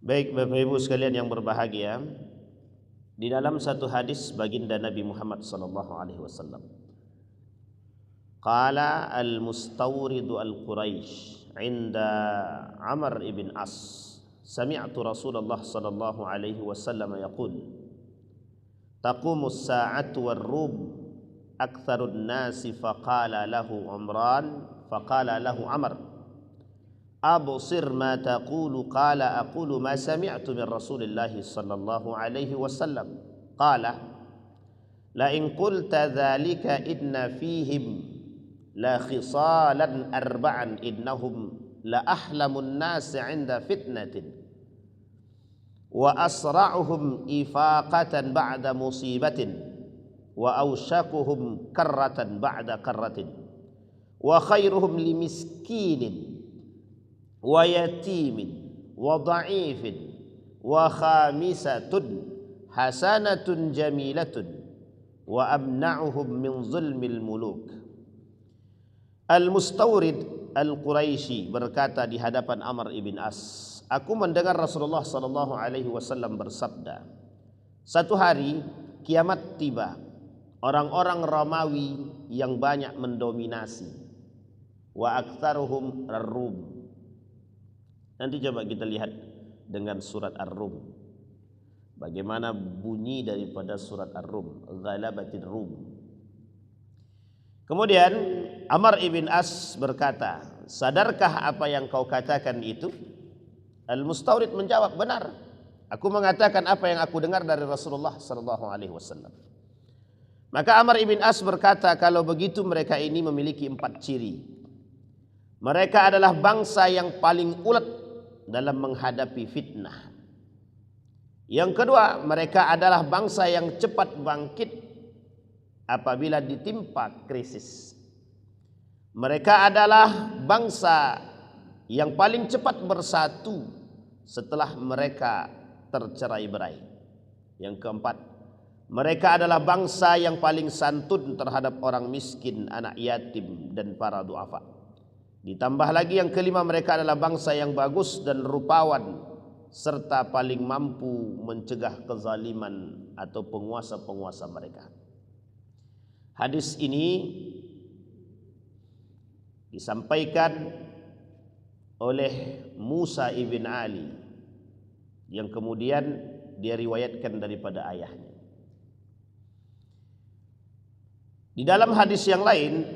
Baik Bapak Ibu sekalian yang berbahagia, di dalam satu hadis baginda Nabi Muhammad sallallahu alaihi wasallam, qala al-mustawridu al-Quraisy 'inda Amr ibn As, sami'tu Rasulullah sallallahu alaihi wasallam yaqul, taqumus sa'atu war-rum aktsarun nasi faqala lahu Amr absir ma taqulu qala aqulu ma sami'tu min Rasulillahi sallallahu alaihi wasallam qala la in qulta dhalika inna fihim la khisalan arba'an innahum la ahlamun nas 'inda fitnatin wa asra'uhum ifaqatan ba'da musibatin wa awshakuhum karratan ba'da karratin wa khairuhum limiskinin wa yatimin wa dha'ifin wa khamisatun hasanatun jamilatun wa amna'uhum min zulmil muluk. Al-Mustawrid Al-Quraisy berkata di hadapan Amr ibn As, aku mendengar Rasulullah sallallahu alaihi wasallam bersabda, satu hari kiamat tiba, orang-orang Romawi yang banyak mendominasi, wa aktsaruhum ar-Rum. Nanti coba kita lihat dengan surat Ar-Rum, bagaimana bunyi daripada surat Ar-Rum, ghalabatir Rum. Kemudian Amr ibn As berkata, sadarkah apa yang kau katakan itu? Al-Mustawrid menjawab, benar, aku mengatakan apa yang aku dengar dari Rasulullah sallallahu alaihi wasallam. Maka Amr ibn As berkata, kalau begitu mereka ini memiliki 4 ciri. Mereka adalah bangsa yang paling ulet dalam menghadapi fitnah. Yang kedua, mereka adalah bangsa yang cepat bangkit apabila ditimpa krisis. Mereka adalah bangsa yang paling cepat bersatu setelah mereka tercerai-berai. Yang keempat, mereka adalah bangsa yang paling santun terhadap orang miskin, anak yatim, dan para duafa. Ditambah lagi yang kelima, mereka adalah bangsa yang bagus dan rupawan serta paling mampu mencegah kezaliman atau penguasa-penguasa mereka. Hadis ini disampaikan oleh Musa ibn Ali yang kemudian dia riwayatkan daripada ayahnya. Di dalam hadis yang lain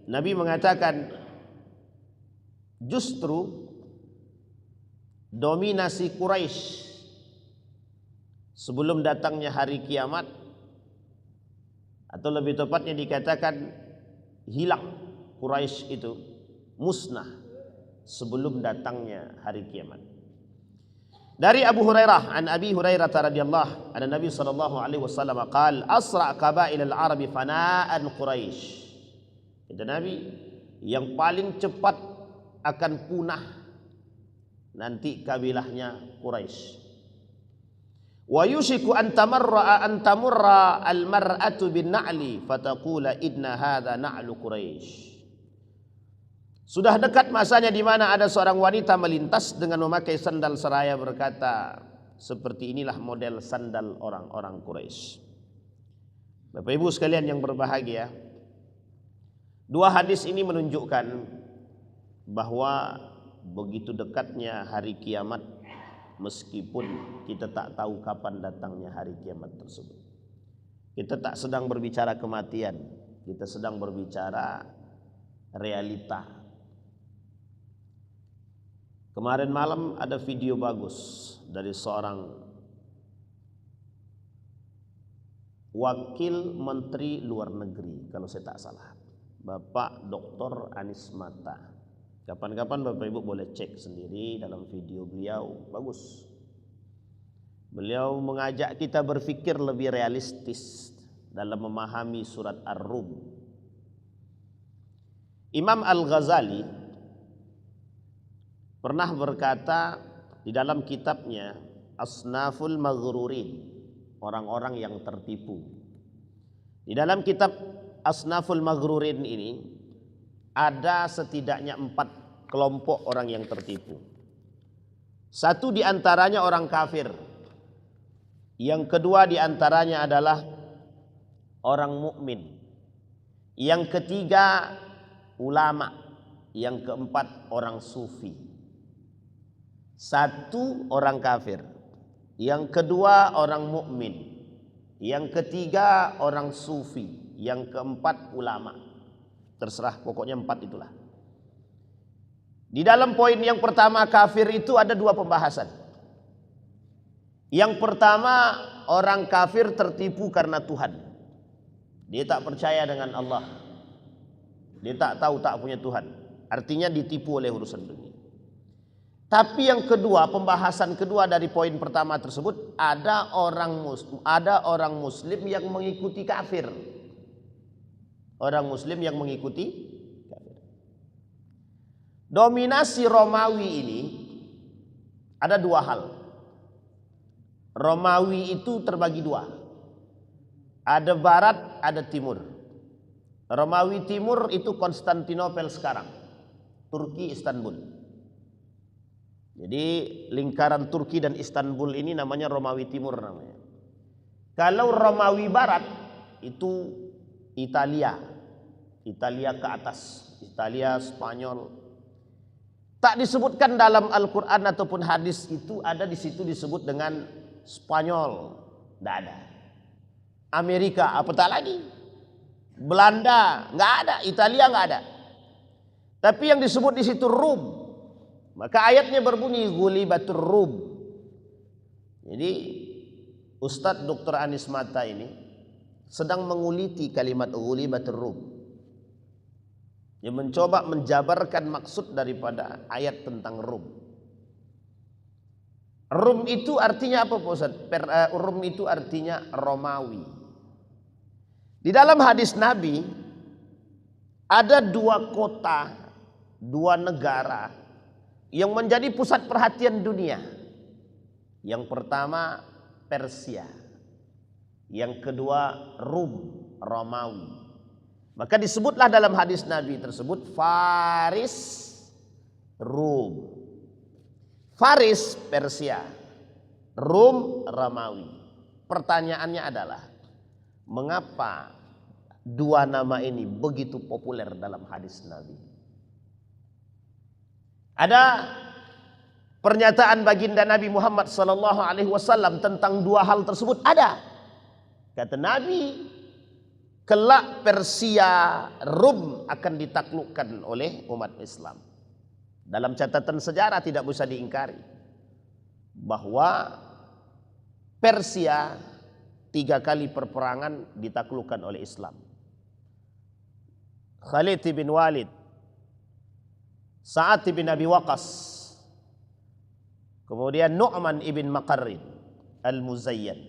Nabi mengatakan, justru dominasi Quraisy sebelum datangnya hari kiamat, atau lebih tepatnya dikatakan hilang, Quraisy itu musnah sebelum datangnya hari kiamat. Dari Abu Hurairah, an Abi Hurairah radhiyallahu anhu, Nabi sallallahu alaihi wasallam qaal, asra qabail al-arab fana'an Quraisy. Kata Nabi, yang paling cepat akan punah nanti kabilahnya Quraisy. Wa yushiku an tamurra al-mar'atu bin na'li fataqula inna hadha na'lu Quraisy. Sudah dekat masanya di mana ada seorang wanita melintas dengan memakai sandal seraya berkata, seperti inilah model sandal orang-orang Quraisy. Bapak Ibu sekalian yang berbahagia, dua hadis ini menunjukkan bahwa begitu dekatnya hari kiamat, meskipun kita tak tahu kapan datangnya hari kiamat tersebut. Kita tak sedang berbicara kematian, kita sedang berbicara realita. Kemarin malam ada video bagus dari seorang wakil menteri luar negeri, kalau saya tak salah, Bapak Dr. Anies Mata. Kapan-kapan Bapak Ibu boleh cek sendiri dalam video beliau, bagus. Beliau mengajak kita berpikir lebih realistis dalam memahami surat Ar-Rum. Imam Al-Ghazali pernah berkata di dalam kitabnya Asnaful Maghrurin, orang-orang yang tertipu. Di dalam kitab Asnaful Maghrurin ini ada setidaknya 4 kelompok orang yang tertipu. Satu di antaranya orang kafir. Yang kedua di antaranya adalah orang mukmin. Yang ketiga ulama. Yang keempat orang sufi. Satu orang kafir. Yang kedua orang mukmin. Yang ketiga orang sufi. Yang keempat ulama. Terserah, pokoknya 4 itulah. Di dalam poin yang pertama kafir itu ada 2 pembahasan. Yang pertama, orang kafir tertipu karena Tuhan. Dia tak percaya dengan Allah. Dia tak tahu, tak punya Tuhan. Artinya ditipu oleh urusan dunia. Tapi yang kedua, pembahasan kedua dari poin pertama tersebut, ada orang muslim yang mengikuti kafir. Orang muslim yang mengikuti kafir. Dominasi Romawi ini ada 2 hal. Romawi itu terbagi 2. Ada barat, ada timur. Romawi timur itu Konstantinopel sekarang, Turki, Istanbul. Jadi lingkaran Turki dan Istanbul ini namanya Romawi timur namanya. Kalau Romawi barat itu Italia. Italia ke atas, Italia, Spanyol. Tak disebutkan dalam Al-Quran ataupun hadis itu ada di situ disebut dengan Spanyol, tidak ada. Amerika, apatah lagi. Belanda, nggak ada. Italia nggak ada. Tapi yang disebut di situ Rum. Maka ayatnya berbunyi Ghulibatur Rum. Jadi Ustadz Dr. Anis Mata ini sedang menguliti kalimat Ghulibatur Rum. Dia mencoba menjabarkan maksud daripada ayat tentang Rum. Rum itu artinya apa Pak Ustaz? Rum itu artinya Romawi. Di dalam hadis Nabi ada 2 kota, 2 negara yang menjadi pusat perhatian dunia. Yang pertama Persia. Yang kedua Rum, Romawi. Maka disebutlah dalam hadis Nabi tersebut Faris, Rum. Faris Persia, Rum Romawi. Pertanyaannya adalah, mengapa 2 nama ini begitu populer dalam hadis Nabi? Ada pernyataan baginda Nabi Muhammad SAW tentang 2 hal tersebut. Ada. Kata Nabi, kelak Persia, Rum akan ditaklukkan oleh umat Islam. Dalam catatan sejarah tidak bisa diingkari bahwa Persia 3 kali perperangan ditaklukkan oleh Islam. Khalid bin Walid, Sa'ad bin Abi Waqqas, kemudian Nu'man ibn Maqarrin Al-Muzayyan.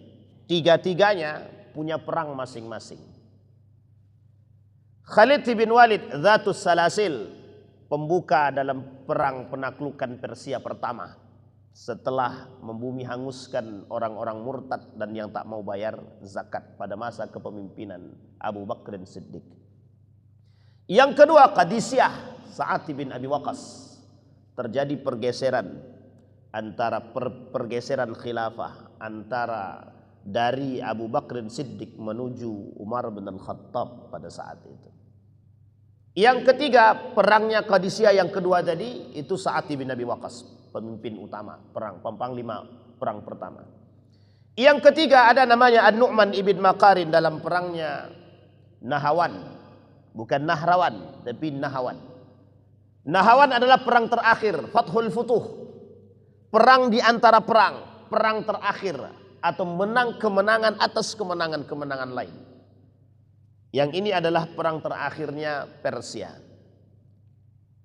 3-tiganya punya perang masing-masing. Khalid bin Walid Dhatus Salasil, pembuka dalam perang penaklukan Persia pertama setelah membumi hanguskan orang-orang murtad dan yang tak mau bayar zakat pada masa kepemimpinan Abu Bakr Siddiq. Yang kedua Qadisiyah, Sa'ad bin Abi Waqqas. Terjadi pergeseran antara pergeseran khilafah antara dari Abu Bakr Siddiq menuju Umar bin Al-Khattab pada saat itu. Yang ketiga, perangnya Qadisiyah yang kedua tadi itu Sa'ad bin Abi Waqqas, pemimpin utama perang, panglima perang pertama. Yang ketiga ada namanya An-Nu'man ibn Maqarrin dalam perangnya Nahawan, bukan Nahrawan tapi Nahawan. Nahawan adalah perang terakhir, Fathul Futuh, perang di antara perang terakhir atau kemenangan atas kemenangan lain. Yang ini adalah perang terakhirnya Persia.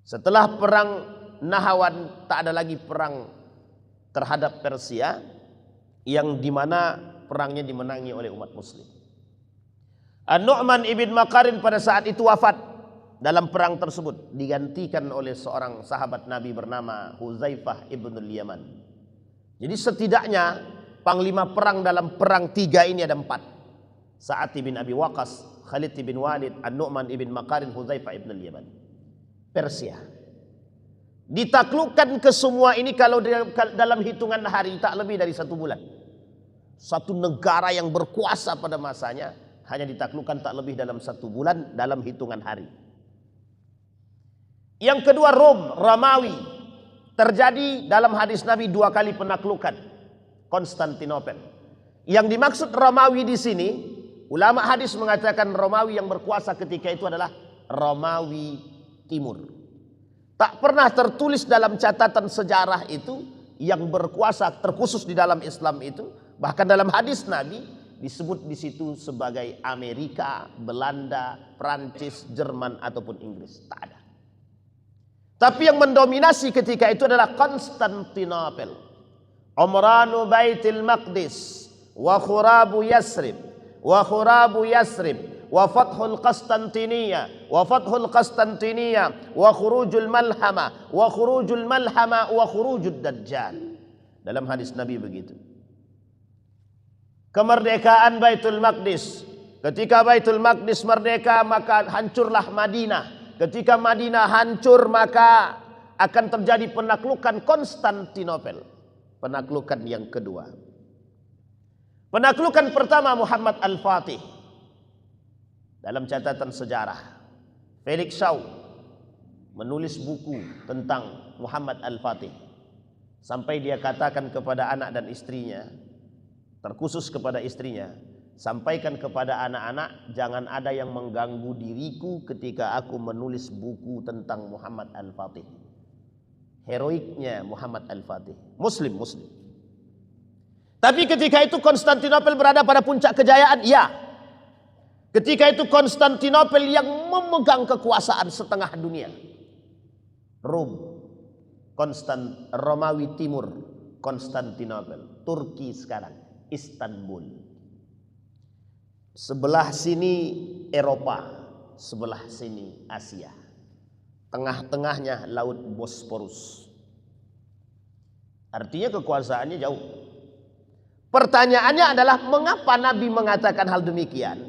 Setelah perang Nahawan tak ada lagi perang terhadap Persia, yang dimana perangnya dimenangi oleh umat muslim. An-Nu'man ibn Maqarrin pada saat itu wafat dalam perang tersebut, digantikan oleh seorang sahabat Nabi bernama Huzaifah ibn al-Yaman. Jadi setidaknya panglima perang dalam perang 3 ini ada 4. Sa'ad bin Abi Waqqas, Khalid bin Walid, An-Nu'man ibn Maqarrin, Huzaifah ibn al-Yaman. Persia. Ditaklukkan ke semua ini kalau dalam hitungan hari tak lebih dari 1 bulan. Satu negara yang berkuasa pada masanya hanya ditaklukkan tak lebih dalam 1 bulan dalam hitungan hari. Yang kedua, Rom, Romawi. Terjadi dalam hadis Nabi 2 kali penaklukan Konstantinopel. Yang dimaksud Romawi di sini, ulama hadis mengatakan Romawi yang berkuasa ketika itu adalah Romawi Timur. Tak pernah tertulis dalam catatan sejarah itu yang berkuasa terkhusus di dalam Islam itu. Bahkan dalam hadis Nabi disebut di situ sebagai Amerika, Belanda, Prancis, Jerman ataupun Inggris. Tak ada. Tapi yang mendominasi ketika itu adalah Konstantinopel. Umranu Baitul Maqdis wa khurabu Yasrib wa fathul Konstantinia wa khurujul malhama wa khurujud dajjal. Dalam hadis Nabi begitu. Kemerdekaan Baitul Maqdis. Ketika Baitul Maqdis merdeka, maka hancurlah Madinah. Ketika Madinah hancur, maka akan terjadi penaklukan Konstantinopel. Penaklukan yang kedua. Penaklukan pertama Muhammad Al-Fatih. Dalam catatan sejarah, Felix Shaw menulis buku tentang Muhammad Al-Fatih. Sampai dia katakan kepada anak dan istrinya, terkhusus kepada istrinya, sampaikan kepada anak-anak, jangan ada yang mengganggu diriku ketika aku menulis buku tentang Muhammad Al-Fatih. Heroiknya Muhammad Al-Fatih. Muslim. Tapi ketika itu Konstantinopel berada pada puncak kejayaan, ya. Ketika itu Konstantinopel yang memegang kekuasaan setengah dunia. Romawi Timur, Konstantinopel, Turki sekarang, Istanbul. Sebelah sini Eropa, sebelah sini Asia. Tengah-tengahnya Laut Bosporus. Artinya kekuasaannya jauh. Pertanyaannya adalah mengapa Nabi mengatakan hal demikian?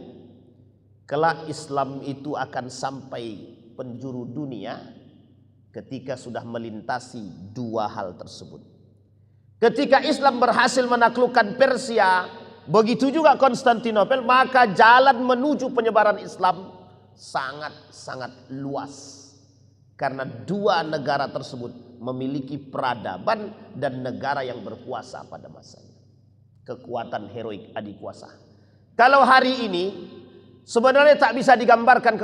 Kelak Islam itu akan sampai penjuru dunia ketika sudah melintasi 2 hal tersebut. Ketika Islam berhasil menaklukkan Persia, begitu juga Konstantinopel, maka jalan menuju penyebaran Islam sangat-sangat luas. Karena 2 negara tersebut memiliki peradaban dan negara yang berkuasa pada masanya. Kekuatan heroik adikuasa. Kalau hari ini sebenarnya tak bisa digambarkan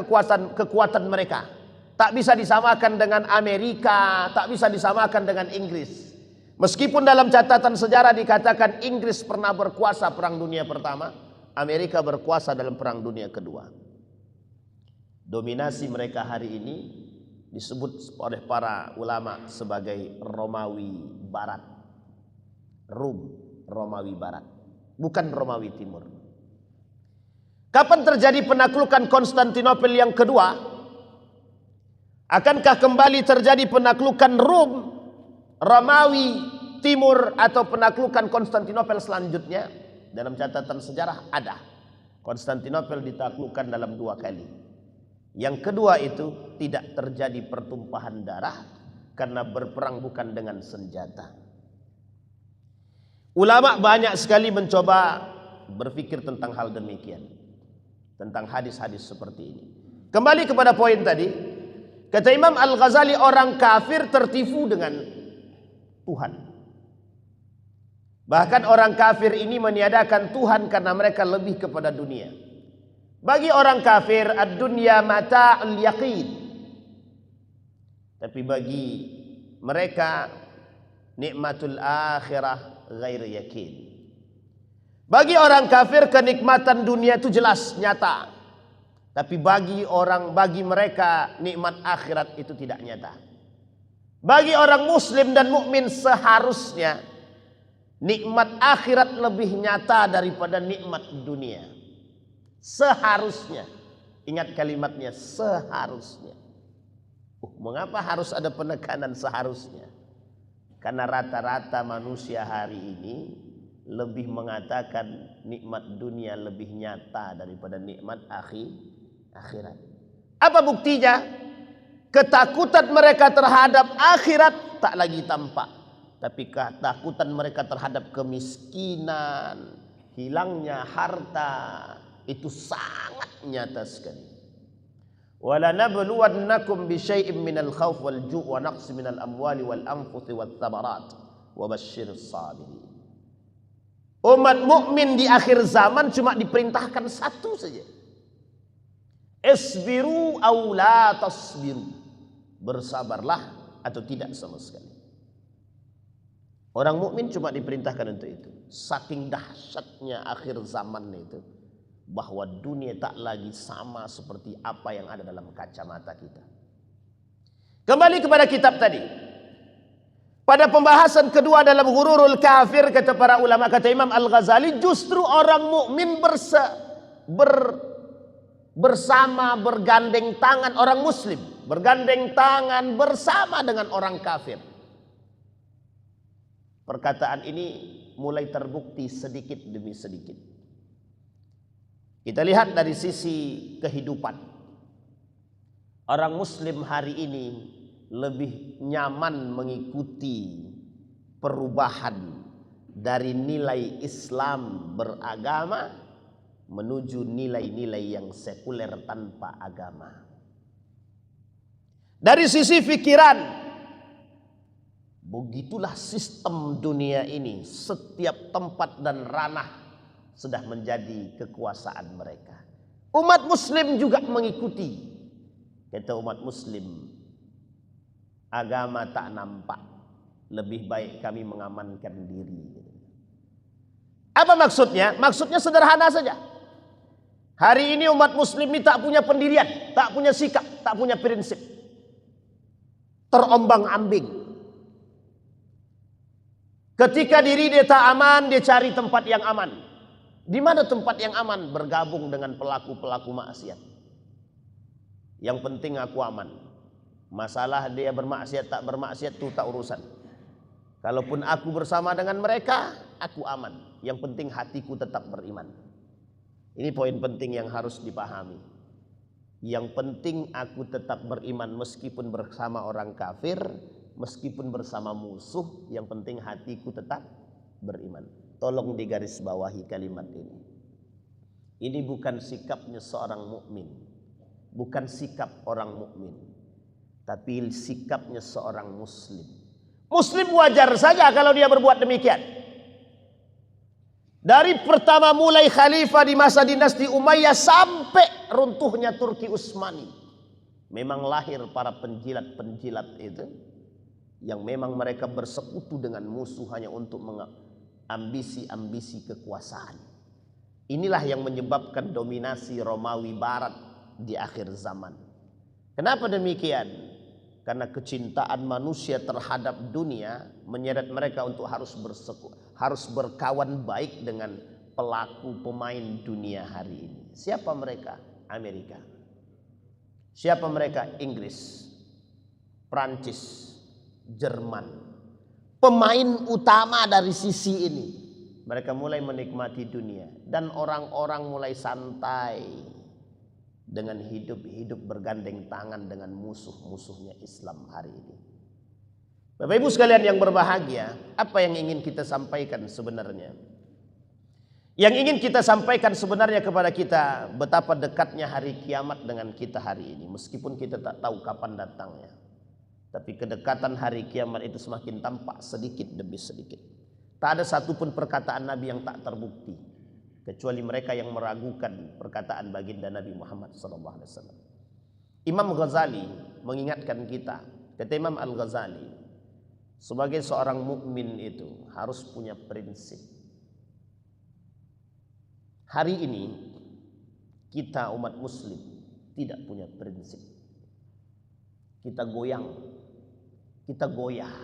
kekuatan mereka. Tak bisa disamakan dengan Amerika, tak bisa disamakan dengan Inggris. Meskipun dalam catatan sejarah dikatakan Inggris pernah berkuasa Perang Dunia Pertama, Amerika berkuasa dalam Perang Dunia Kedua. Dominasi mereka hari ini disebut oleh para ulama sebagai Romawi Barat. Romawi Barat, bukan Romawi Timur. Kapan terjadi penaklukan Konstantinopel yang kedua? Akankah kembali terjadi penaklukan Romawi Timur atau penaklukan Konstantinopel selanjutnya? Dalam catatan sejarah ada. Konstantinopel ditaklukkan dalam 2 kali. Yang kedua itu tidak terjadi pertumpahan darah karena berperang bukan dengan senjata. Ulama banyak sekali mencoba berpikir tentang hal demikian. Tentang hadis-hadis seperti ini. Kembali kepada poin tadi. Kata Imam Al-Ghazali, orang kafir tertipu dengan Tuhan. Bahkan orang kafir ini meniadakan Tuhan karena mereka lebih kepada dunia. Bagi orang kafir, ad-dunya mata'ul yaqin. Tapi bagi mereka, nikmatul akhirah ghair yakin. Bagi orang kafir, kenikmatan dunia itu jelas, nyata. Tapi bagi mereka, nikmat akhirat itu tidak nyata. Bagi orang muslim dan mukmin seharusnya nikmat akhirat lebih nyata daripada nikmat dunia. Seharusnya. Ingat kalimatnya, seharusnya. Mengapa harus ada penekanan seharusnya? Karena rata-rata manusia hari ini lebih mengatakan nikmat dunia lebih nyata daripada nikmat akhirat. Apa buktinya? Ketakutan mereka terhadap akhirat tak lagi tampak, tapi ketakutan mereka terhadap kemiskinan, hilangnya harta, itu sangat nyata sekali. Wala nabluwannakum bisyai'in minal khauf wal ju' wa naqsi minal amwali wal anfusi wat thamarat wa basyyiris sabirin. Umat mukmin di akhir zaman cuma diperintahkan satu saja. Isbiru aw la tasbiru. Bersabarlah atau tidak sama sekali. Orang mukmin cuma diperintahkan untuk itu. Saking dahsyatnya akhir zaman itu, bahwa dunia tak lagi sama seperti apa yang ada dalam kacamata kita. Kembali kepada kitab tadi. Pada pembahasan kedua dalam Ghururul Kafir, kata para ulama, kata Imam Al-Ghazali, justru orang mukmin bersama, bergandeng tangan, orang muslim bergandeng tangan bersama dengan orang kafir. Perkataan ini mulai terbukti sedikit demi sedikit. Kita lihat dari sisi kehidupan. Orang muslim hari ini lebih nyaman mengikuti perubahan dari nilai Islam beragama menuju nilai-nilai yang sekuler tanpa agama. Dari sisi pikiran, begitulah sistem dunia ini. Setiap tempat dan ranah sudah menjadi kekuasaan mereka. Umat muslim juga mengikuti. Kata umat muslim, agama tak nampak, lebih baik kami mengamankan diri. Apa maksudnya? Maksudnya sederhana saja. Hari ini umat muslim ini tak punya pendirian, tak punya sikap, tak punya prinsip. Terombang-ambing. Ketika diri dia tak aman, dia cari tempat yang aman. Di mana tempat yang aman? Bergabung dengan pelaku-pelaku maksiat. Yang penting aku aman. Masalah dia bermaksiat tak bermaksiat itu tak urusan. Kalaupun aku bersama dengan mereka, aku aman. Yang penting hatiku tetap beriman. Ini poin penting yang harus dipahami. Yang penting aku tetap beriman meskipun bersama orang kafir, meskipun bersama musuh, yang penting hatiku tetap beriman. Tolong digarisbawahi kalimat ini. Ini bukan sikapnya seorang mukmin, bukan sikap orang mukmin, tapi sikapnya seorang muslim. Muslim wajar saja kalau dia berbuat demikian. Dari pertama mulai khalifah di masa dinasti Umayyah sampai runtuhnya Turki Utsmani, memang lahir para penjilat-penjilat itu yang memang mereka bersekutu dengan musuh hanya untuk ambisi-ambisi kekuasaan. Inilah yang menyebabkan dominasi Romawi Barat di akhir zaman. Kenapa demikian? Karena kecintaan manusia terhadap dunia menyeret mereka untuk harus berkawan baik dengan pelaku pemain dunia hari ini. Siapa mereka? Amerika. Siapa mereka? Inggris, Prancis, Jerman. Pemain utama dari sisi ini. Mereka mulai menikmati dunia dan orang-orang mulai santai dengan hidup bergandeng tangan dengan musuh-musuhnya Islam hari ini. Bapak Ibu sekalian yang berbahagia, apa yang ingin kita sampaikan sebenarnya? Yang ingin kita sampaikan sebenarnya kepada kita, betapa dekatnya hari kiamat dengan kita hari ini, meskipun kita tak tahu kapan datangnya. Tapi kedekatan hari kiamat itu semakin tampak sedikit demi sedikit. Tak ada satupun perkataan Nabi yang tak terbukti, kecuali mereka yang meragukan perkataan baginda Nabi Muhammad SAW. Imam Ghazali mengingatkan kita, kata Imam Al-Ghazali, sebagai seorang mukmin itu harus punya prinsip. Hari ini kita umat muslim tidak punya prinsip. Kita goyang, kita goyah,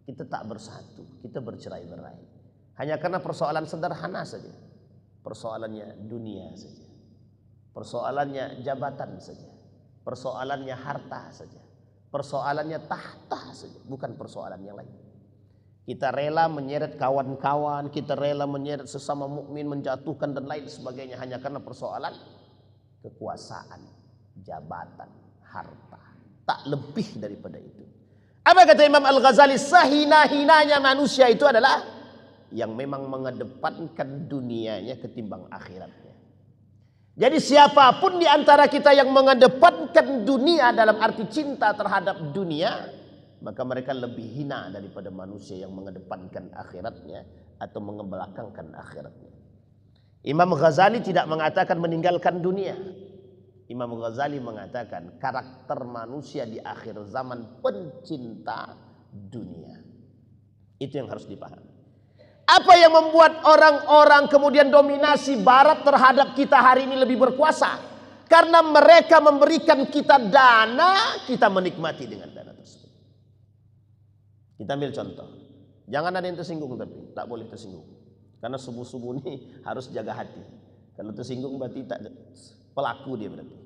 kita tak bersatu, kita bercerai-berai. Hanya karena persoalan sederhana saja. Persoalannya dunia saja, persoalannya jabatan saja, persoalannya harta saja, persoalannya tahta saja, bukan persoalan yang lain. Kita rela menyeret kawan-kawan, kita rela menyeret sesama mukmin, menjatuhkan dan lain sebagainya hanya karena persoalan kekuasaan, jabatan, harta. tak lebih daripada itu. Apa kata Imam Al-Ghazali? Sehina-hinanya manusia itu adalah yang memang mengedepankan dunianya ketimbang akhiratnya. Jadi siapapun di antara kita yang mengedepankan dunia dalam arti cinta terhadap dunia, maka mereka lebih hina daripada manusia yang mengedepankan akhiratnya atau mengebelakangkan akhiratnya. Imam Ghazali tidak mengatakan meninggalkan dunia. Imam Ghazali mengatakan karakter manusia di akhir zaman pencinta dunia. Itu yang harus dipahami. Apa yang membuat orang-orang kemudian dominasi barat terhadap kita hari ini lebih berkuasa? Karena mereka memberikan kita dana, kita menikmati dengan dana tersebut. Kita ambil contoh. Jangan ada yang tersinggung, tapi tak boleh tersinggung. Karena subuh-subuh ini harus jaga hati. Kalau tersinggung berarti tak pelaku dia berarti.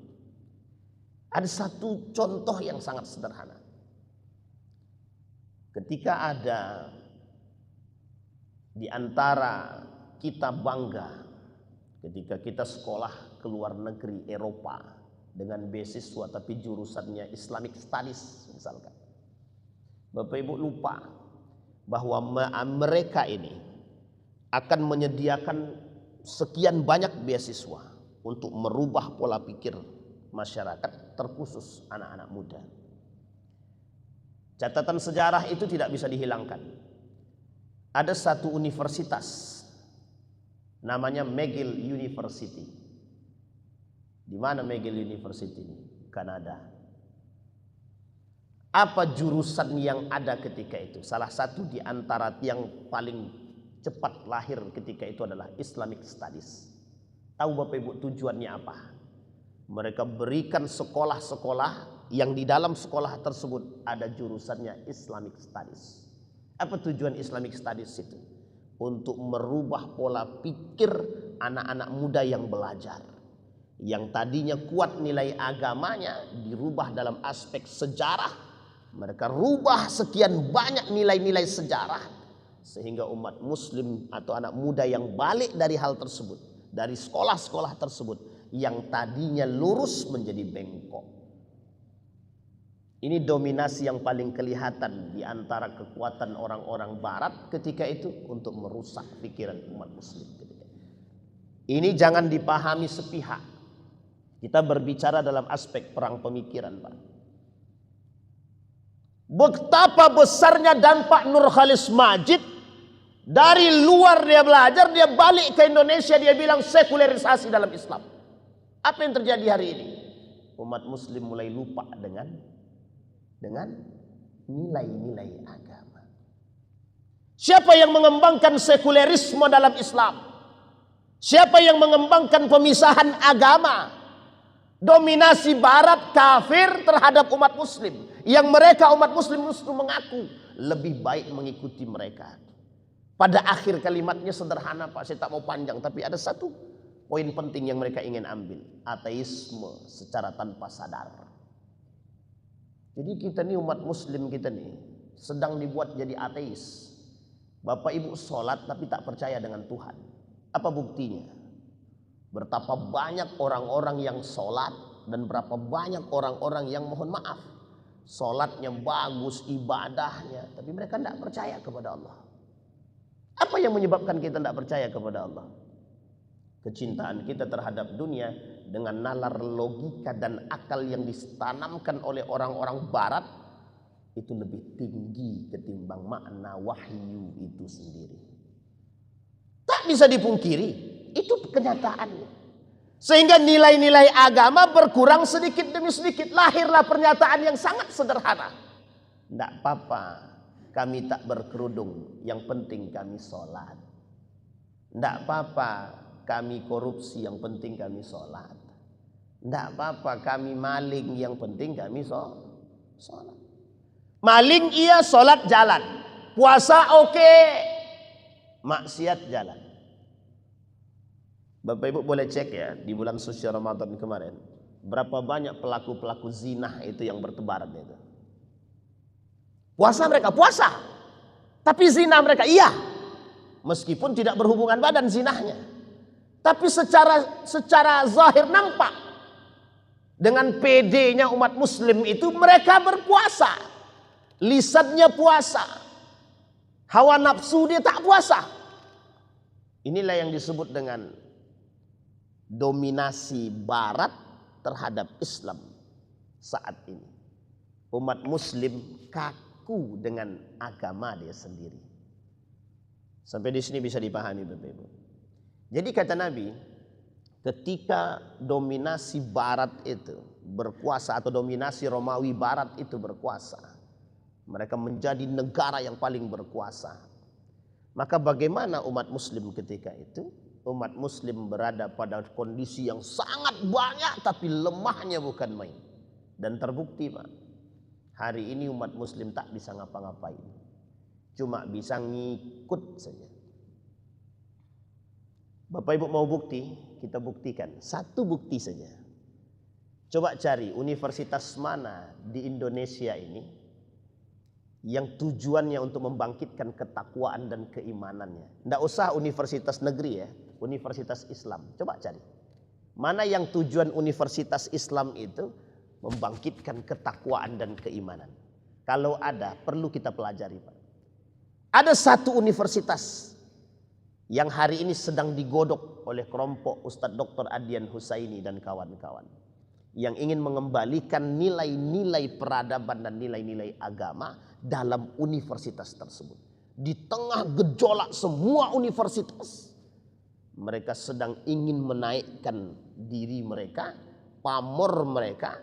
Ada satu contoh yang sangat sederhana. Ketika ada di antara kita bangga ketika kita sekolah ke luar negeri Eropa dengan beasiswa tapi jurusannya Islamic Studies misalkan. Bapak Ibu lupa bahwa mereka ini akan menyediakan sekian banyak beasiswa untuk merubah pola pikir masyarakat, terkhusus anak-anak muda. Catatan sejarah itu tidak bisa dihilangkan. Ada satu universitas namanya McGill University. Di mana McGill University? Kanada. Apa jurusan yang ada ketika itu? Salah satu di antara yang paling cepat lahir ketika itu adalah Islamic Studies. Tahu Bapak Ibu tujuannya apa? Mereka berikan sekolah-sekolah yang di dalam sekolah tersebut ada jurusannya Islamic Studies. Apa tujuan Islamic Studies itu? Untuk merubah pola pikir anak-anak muda yang belajar. Yang tadinya kuat nilai agamanya dirubah dalam aspek sejarah. Mereka rubah sekian banyak nilai-nilai sejarah. Sehingga umat muslim atau anak muda yang balik dari hal tersebut, dari sekolah-sekolah tersebut, yang tadinya lurus menjadi bengkok. Ini dominasi yang paling kelihatan di antara kekuatan orang-orang barat ketika itu untuk merusak pikiran umat muslim ketika itu. Ini jangan dipahami sepihak. Kita berbicara dalam aspek perang pemikiran, Pak. Betapa besarnya dampak Nur Khalis Majid. Dari luar dia belajar, dia balik ke Indonesia, dia bilang sekularisasi dalam Islam. Apa yang terjadi hari ini? Umat muslim mulai lupa dengan nilai-nilai agama. Siapa yang mengembangkan sekulerisme dalam Islam? Siapa yang mengembangkan pemisahan agama? Dominasi barat kafir terhadap umat muslim. Yang mereka umat muslim justru mengaku lebih baik mengikuti mereka. Pada akhir kalimatnya sederhana Pak, saya tak mau panjang. Tapi ada satu poin penting yang mereka ingin ambil. Ateisme secara tanpa sadar. Jadi kita nih umat muslim kita nih sedang dibuat jadi ateis. Bapak Ibu sholat tapi tak percaya dengan Tuhan. Apa buktinya? Betapa banyak orang-orang yang sholat dan berapa banyak orang-orang yang mohon maaf. Sholatnya bagus, ibadahnya, tapi mereka tidak percaya kepada Allah. Apa yang menyebabkan kita tidak percaya kepada Allah? Kecintaan kita terhadap dunia dengan nalar logika dan akal yang ditanamkan oleh orang-orang barat itu lebih tinggi ketimbang makna wahyu itu sendiri. Tak bisa dipungkiri, itu kenyataannya. Sehingga nilai-nilai agama berkurang sedikit demi sedikit. Lahirlah pernyataan yang sangat sederhana. Tidak apa-apa, kami tak berkerudung, yang penting kami sholat. Tidak apa-apa, kami korupsi, yang penting kami sholat. Tidak apa-apa, kami maling, yang penting kami sholat. Maling iya, sholat jalan. Puasa oke, maksiat jalan. Bapak Ibu boleh cek ya, di bulan suci Ramadan kemarin, berapa banyak pelaku-pelaku zina itu yang bertebaran itu. Puasa mereka, puasa. Tapi zina mereka, iya. Meskipun tidak berhubungan badan zinahnya. Tapi secara zahir nampak. Dengan PD-nya umat muslim itu mereka berpuasa. Lisannya puasa. Hawa nafsu dia tak puasa. Inilah yang disebut dengan dominasi barat terhadap Islam saat ini. Umat muslim kaku dengan agama dia sendiri. Sampai di sini bisa dipahami Bapak Ibu. Jadi kata Nabi, ketika dominasi barat itu berkuasa atau dominasi Romawi barat itu berkuasa, mereka menjadi negara yang paling berkuasa. Maka bagaimana umat muslim ketika itu? Umat muslim berada pada kondisi yang sangat banyak tapi lemahnya bukan main. Dan terbukti Pak, hari ini umat muslim tak bisa ngapa-ngapain. Cuma bisa ngikut saja. Bapak Ibu mau bukti? Kita buktikan. Satu bukti saja. Coba cari universitas mana di Indonesia ini yang tujuannya untuk membangkitkan ketakwaan dan keimanannya. Tidak usah universitas negeri ya, universitas Islam. Coba cari. Mana yang tujuan universitas Islam itu membangkitkan ketakwaan dan keimanan. Kalau ada, perlu kita pelajari Pak. Ada satu universitas yang hari ini sedang digodok oleh kelompok Ustadz Dr. Adian Husaini dan kawan-kawan. Yang ingin mengembalikan nilai-nilai peradaban dan nilai-nilai agama dalam universitas tersebut. Di tengah gejolak semua universitas, mereka sedang ingin menaikkan diri mereka, pamor mereka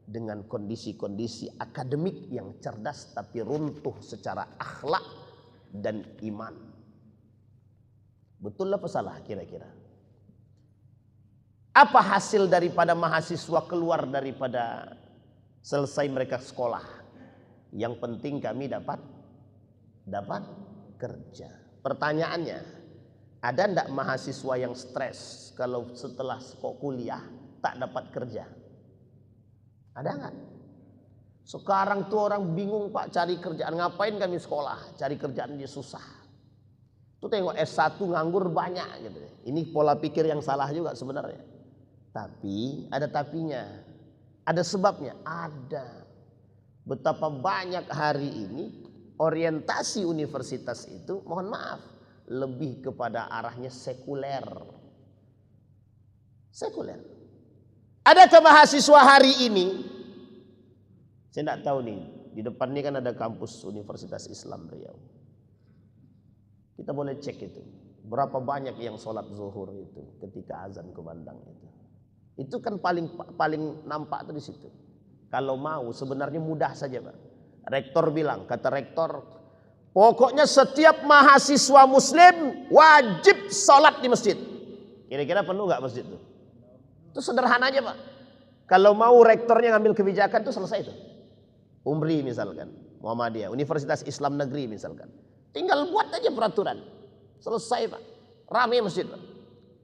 dengan kondisi-kondisi akademik yang cerdas tapi runtuh secara akhlak dan iman. Betul apa salah kira-kira? Apa hasil daripada mahasiswa keluar daripada selesai mereka sekolah? Yang penting kami dapat kerja. Pertanyaannya, ada ndak mahasiswa yang stres kalau setelah sekolah kuliah tak dapat kerja? Ada nggak? Sekarang tuh orang bingung Pak cari kerjaan. Ngapain kami sekolah? Cari kerjaan dia susah. Tuh tengok S1 nganggur banyak gitu. Ini pola pikir yang salah juga sebenarnya. Tapi ada tapinya. Ada sebabnya? Ada. Betapa banyak hari ini orientasi universitas itu, mohon maaf, lebih kepada arahnya sekuler. Sekuler. Adakah mahasiswa hari ini? Saya tidak tahu nih. Di depan ini kan ada kampus Universitas Islam Riau. Kita boleh cek itu. Berapa banyak yang sholat zuhur itu ketika azan kumandang itu. Itu kan paling nampak tuh di situ. Kalau mau sebenarnya mudah saja Pak. Rektor bilang, kata rektor, pokoknya setiap mahasiswa muslim wajib sholat di masjid. Kira-kira penuh nggak masjid itu? Itu sederhana aja Pak. Kalau mau rektornya ngambil kebijakan itu selesai itu. Umri misalkan, Muhammadiyah, Universitas Islam Negeri misalkan. Tinggal buat aja peraturan. Selesai Pak. Ramai masjid Pak.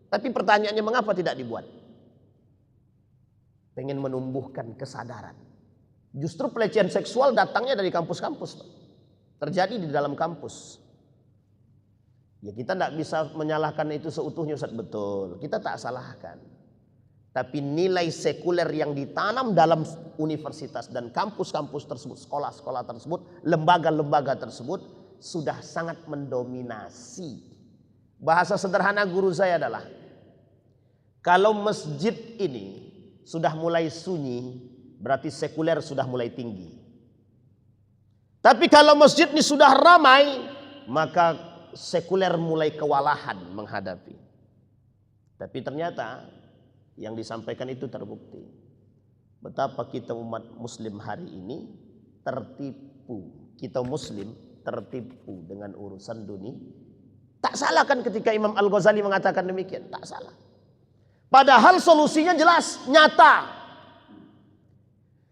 Tapi pertanyaannya mengapa tidak dibuat? Pengen menumbuhkan kesadaran. Justru pelecehan seksual datangnya dari kampus-kampus Pak. Terjadi di dalam kampus. Ya kita tidak bisa menyalahkan itu seutuhnya Ustaz, betul. Kita tak salahkan. Tapi nilai sekuler yang ditanam dalam universitas dan kampus-kampus tersebut, sekolah-sekolah tersebut, lembaga-lembaga tersebut sudah sangat mendominasi. Bahasa sederhana guru saya adalah, kalau masjid ini sudah mulai sunyi, berarti sekuler sudah mulai tinggi. Tapi kalau masjid ini sudah ramai, maka sekuler mulai kewalahan menghadapi. Tapi ternyata yang disampaikan itu terbukti. Betapa kita umat muslim hari ini tertipu. Kita muslim tertipu dengan urusan dunia. Tak salah kan ketika Imam Al-Ghazali mengatakan demikian. Tak salah. Padahal solusinya jelas, nyata.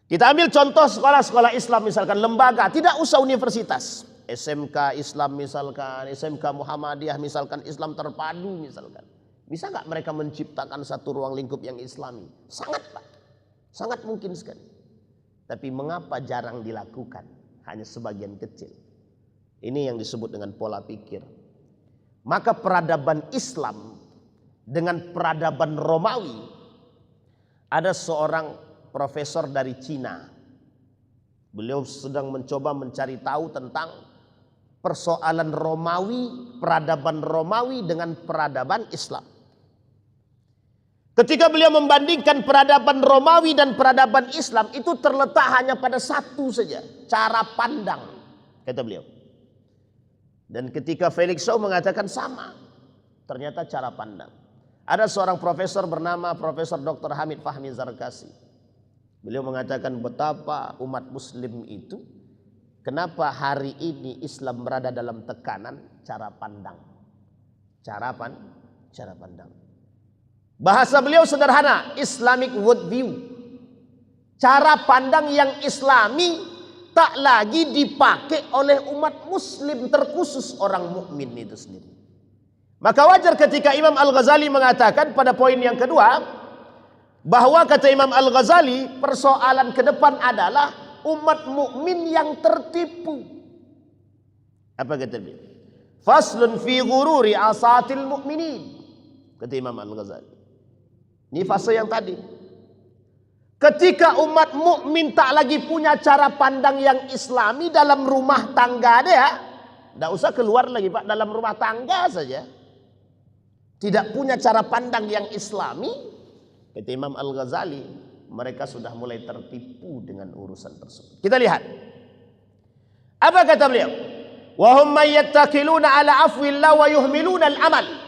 Kita ambil contoh sekolah-sekolah Islam misalkan, lembaga, tidak usah universitas. SMK Islam misalkan, SMK Muhammadiyah misalkan, Islam terpadu misalkan. Bisa nggak mereka menciptakan satu ruang lingkup yang islami? Sangat Pak. Sangat mungkin sekali. Tapi mengapa jarang dilakukan? Hanya sebagian kecil. Ini yang disebut dengan pola pikir. Maka peradaban Islam dengan peradaban Romawi, ada seorang profesor dari Cina. Beliau sedang mencoba mencari tahu tentang persoalan Romawi, peradaban Romawi dengan peradaban Islam. Ketika beliau membandingkan peradaban Romawi dan peradaban Islam, itu terletak hanya pada satu saja, cara pandang, kata beliau. Dan ketika Felix Shaw mengatakan sama, ternyata cara pandang. Ada seorang profesor bernama Profesor Dr. Hamid Fahmi Zarkasi. Beliau mengatakan betapa umat muslim itu, kenapa hari ini Islam berada dalam tekanan cara pandang. Cara pandang. Bahasa beliau sederhana, Islamic worldview. Cara pandang yang islami tak lagi dipakai oleh umat muslim, terkhusus orang mukmin itu sendiri. Maka wajar ketika Imam Al-Ghazali mengatakan pada poin yang kedua, bahwa kata Imam Al-Ghazali, persoalan ke depan adalah umat mukmin yang tertipu. Apa kata dia? Faslun fi ghururi asatil mu'minin, kata Imam Al-Ghazali. Ini fase yang tadi. Ketika umat mukmin tak lagi punya cara pandang yang islami dalam rumah tangga dia, tidak usah keluar lagi Pak, dalam rumah tangga saja tidak punya cara pandang yang islami, kata Imam Al-Ghazali, mereka sudah mulai tertipu dengan urusan tersebut. Kita lihat apa kata beliau, wa hum yattaqiluna ala afwillah wa yuhmiluna al-amal.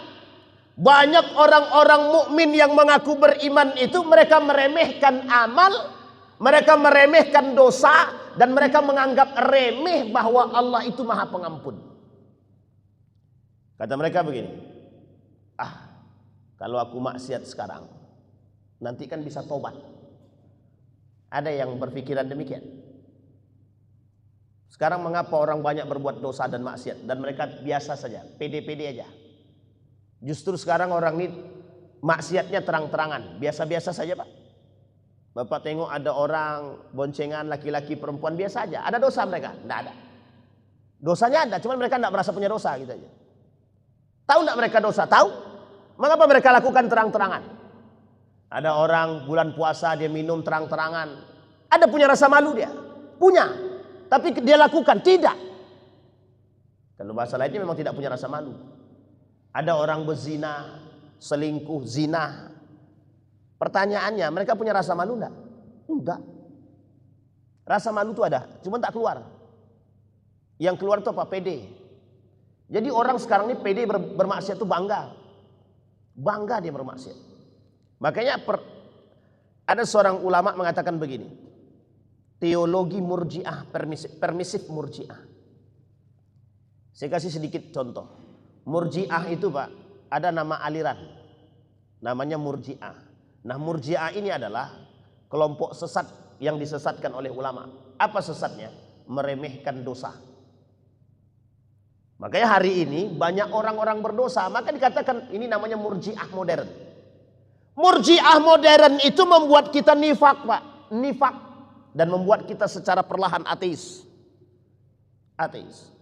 Banyak orang-orang mukmin yang mengaku beriman itu mereka meremehkan amal, mereka meremehkan dosa, dan mereka menganggap remeh bahwa Allah itu Maha Pengampun. Kata mereka begini, kalau aku maksiat sekarang, nanti kan bisa tobat. Ada yang berpikiran demikian. Sekarang mengapa orang banyak berbuat dosa dan maksiat, dan mereka biasa saja, pede-pede aja. Justru sekarang orang ini maksiatnya terang-terangan, biasa-biasa saja Pak. Bapak tengok ada orang boncengan laki-laki perempuan biasa aja. Ada dosa mereka? Tidak ada. Dosanya ada, cuma mereka tidak merasa punya dosa gitu aja. Tahu tidak mereka dosa? Tahu. Mengapa mereka lakukan terang-terangan? Ada orang bulan puasa dia minum terang-terangan. Ada punya rasa malu dia? Punya. Tapi dia lakukan? Tidak. Kalau bahasa lainnya memang tidak punya rasa malu. Ada orang berzina, selingkuh, zina. Pertanyaannya, mereka punya rasa malu enggak? Enggak. Rasa malu itu ada, cuma tak keluar. Yang keluar itu apa? Pede. Jadi orang sekarang ini pede bermaksiat itu bangga. Bangga dia bermaksiat. Makanya ada seorang ulama mengatakan begini, teologi murjiah, permisif murjiah. Saya kasih sedikit contoh. Murjiah itu Pak, ada nama aliran, namanya murjiah. Nah murjiah ini adalah kelompok sesat yang disesatkan oleh ulama. Apa sesatnya? Meremehkan dosa. Makanya hari ini banyak orang-orang berdosa, maka dikatakan ini namanya murjiah modern. Murjiah modern itu membuat kita nifak Pak, nifak, dan membuat kita secara perlahan ateis. Ateis.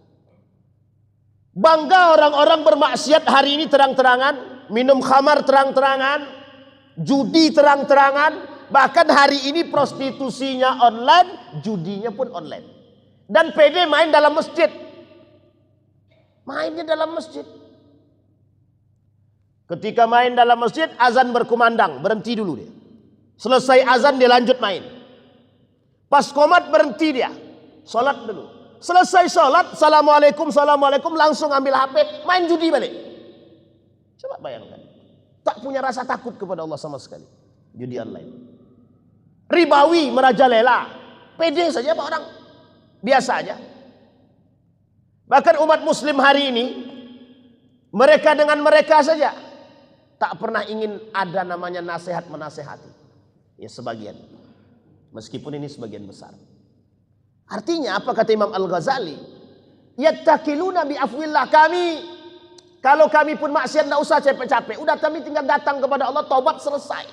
Bangga orang-orang bermaksiat hari ini terang-terangan, minum khamar terang-terangan, judi terang-terangan, bahkan hari ini prostitusinya online, judinya pun online. Dan PD main dalam masjid. Mainnya dalam masjid. Ketika main dalam masjid, azan berkumandang, berhenti dulu dia. Selesai azan dia lanjut main. Pas qomat berhenti dia, sholat dulu. Selesai sholat, assalamualaikum, assalamualaikum, langsung ambil HP, main judi balik. Coba bayangkan, tak punya rasa takut kepada Allah sama sekali. Judi online, ribawi, merajalela, pede saja Pak orang, biasa aja. Bahkan umat muslim hari ini, mereka dengan mereka saja tak pernah ingin ada namanya nasihat menasehati. Ya sebagian, meskipun ini sebagian besar. Artinya apa kata Imam Al-Ghazali? Yattaqiluna bi afwillah, kami kalau kami pun maksiat tidak usah capek-capek, udah kami tinggal datang kepada Allah, taubat, selesai.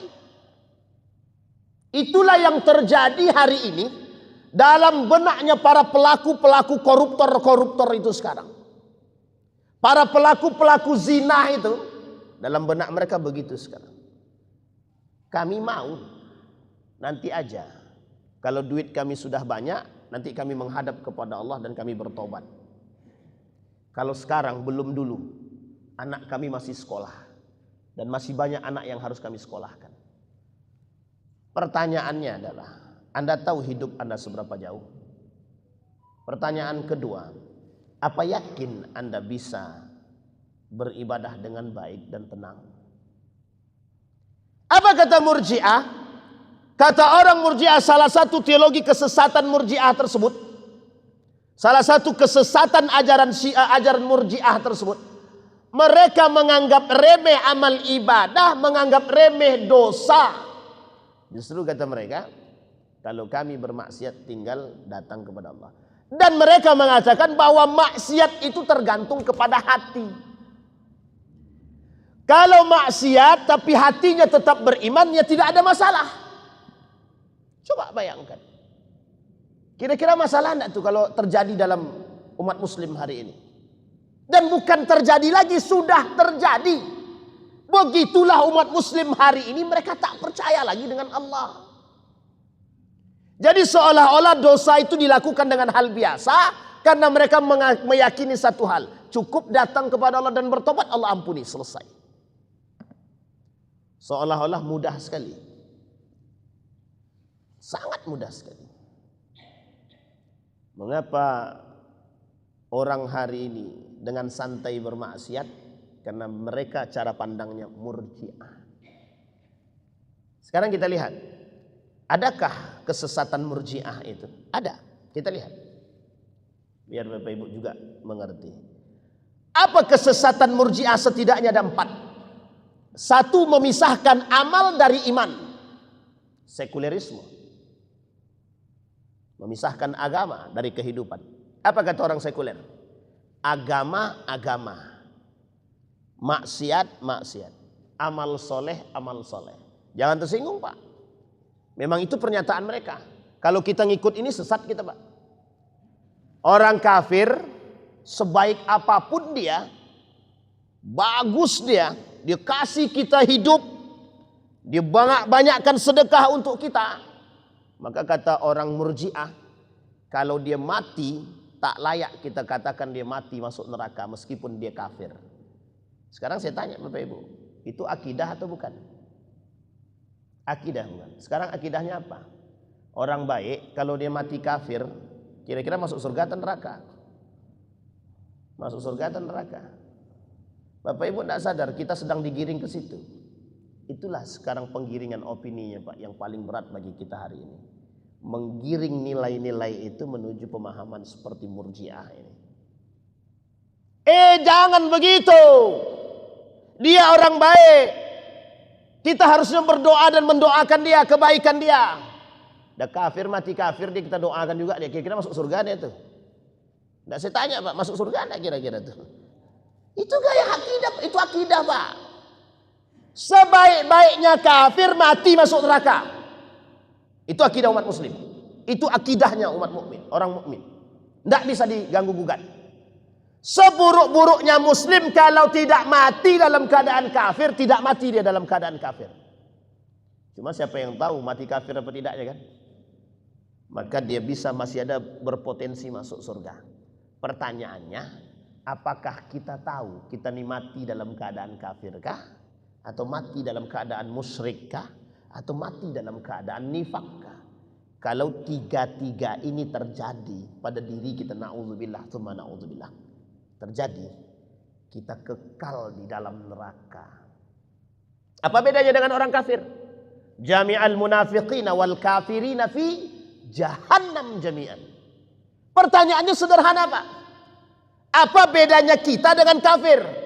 Itulah yang terjadi hari ini dalam benaknya para pelaku-pelaku koruptor itu sekarang. Para pelaku-pelaku zina itu, dalam benak mereka begitu sekarang. Kami mau nanti aja. Kalau duit kami sudah banyak, nanti kami menghadap kepada Allah dan kami bertobat. Kalau sekarang belum dulu. Anak kami masih sekolah. Dan masih banyak anak yang harus kami sekolahkan. Pertanyaannya adalah, Anda tahu hidup Anda seberapa jauh? Pertanyaan kedua, apa yakin Anda bisa beribadah dengan baik dan tenang? Apa kata Murji'ah? Kata orang Murji'ah, salah satu teologi kesesatan Murji'ah tersebut, salah satu kesesatan ajaran Syiah, ajaran Murji'ah tersebut, mereka menganggap remeh amal ibadah, menganggap remeh dosa. Justru kata mereka, kalau kami bermaksiat tinggal datang kepada Allah. Dan mereka mengatakan bahwa maksiat itu tergantung kepada hati. Kalau maksiat tapi hatinya tetap beriman, ya tidak ada masalah. Coba bayangkan. Kira-kira masalah enggak tuh kalau terjadi dalam umat muslim hari ini? Dan bukan terjadi lagi, sudah terjadi. Begitulah umat muslim hari ini, mereka tak percaya lagi dengan Allah. Jadi seolah-olah dosa itu dilakukan dengan hal biasa, karena mereka meyakini satu hal, cukup datang kepada Allah dan bertobat, Allah ampuni, selesai. Seolah-olah mudah sekali. Sangat mudah sekali. Mengapa orang hari ini dengan santai bermaksiat? Karena mereka cara pandangnya Murji'ah. Sekarang kita lihat, adakah kesesatan Murji'ah itu? Ada, kita lihat. Biar Bapak Ibu juga mengerti. Apa kesesatan Murji'ah? Setidaknya ada 4. Satu, memisahkan amal dari iman. Sekulerisme. Memisahkan agama dari kehidupan. Apa kata orang sekuler? Agama, agama. Maksiat, maksiat. Amal soleh, amal soleh. Jangan tersinggung, Pak. Memang itu pernyataan mereka. Kalau kita ngikut ini sesat kita, Pak. Orang kafir, sebaik apapun dia, bagus dia kasih kita hidup, dia banyakkan sedekah untuk kita. Maka kata orang Murji'ah, kalau dia mati, tak layak kita katakan dia mati masuk neraka meskipun dia kafir. Sekarang saya tanya Bapak Ibu, itu akidah atau bukan? Akidah bukan? Sekarang akidahnya apa? Orang baik kalau dia mati kafir, kira-kira masuk surga atau neraka? Masuk surga atau neraka? Bapak Ibu tidak sadar kita sedang digiring ke situ. Itulah sekarang penggiringan opininya, Pak, yang paling berat bagi kita hari ini. Menggiring nilai-nilai itu menuju pemahaman seperti Murji'ah ini. Jangan begitu. Dia orang baik. Kita harusnya berdoa dan mendoakan dia, kebaikan dia. Dah kafir, mati kafir, dia kita doakan juga, dia kira-kira masuk surga dia tuh. Tidak, saya tanya, Pak, masuk surga enggak kira-kira tuh? Itu gaya akidah, itu akidah, Pak. Sebaik-baiknya kafir mati masuk neraka. Itu akidah umat muslim. Itu akidahnya umat mukmin, orang mukmin. Tidak bisa diganggu gugat. Seburuk-buruknya muslim kalau tidak mati dalam keadaan kafir, tidak mati dia dalam keadaan kafir. Cuma siapa yang tahu mati kafir apa tidaknya kan? Maka dia bisa masih ada berpotensi masuk surga. Pertanyaannya, apakah kita tahu kita ini mati dalam keadaan kafirkah? Atau mati dalam keadaan musyrikkah? Atau mati dalam keadaan nifakkah? Kalau tiga-tiga ini terjadi pada diri kita, na'udzubillah, tsumma na'udzubillah, terjadi, kita kekal di dalam neraka. Apa bedanya dengan orang kafir? Jami'al munafiqina wal kafirina fi jahannam jami'an. Pertanyaannya sederhana, Pak. Apa bedanya kita dengan kafir?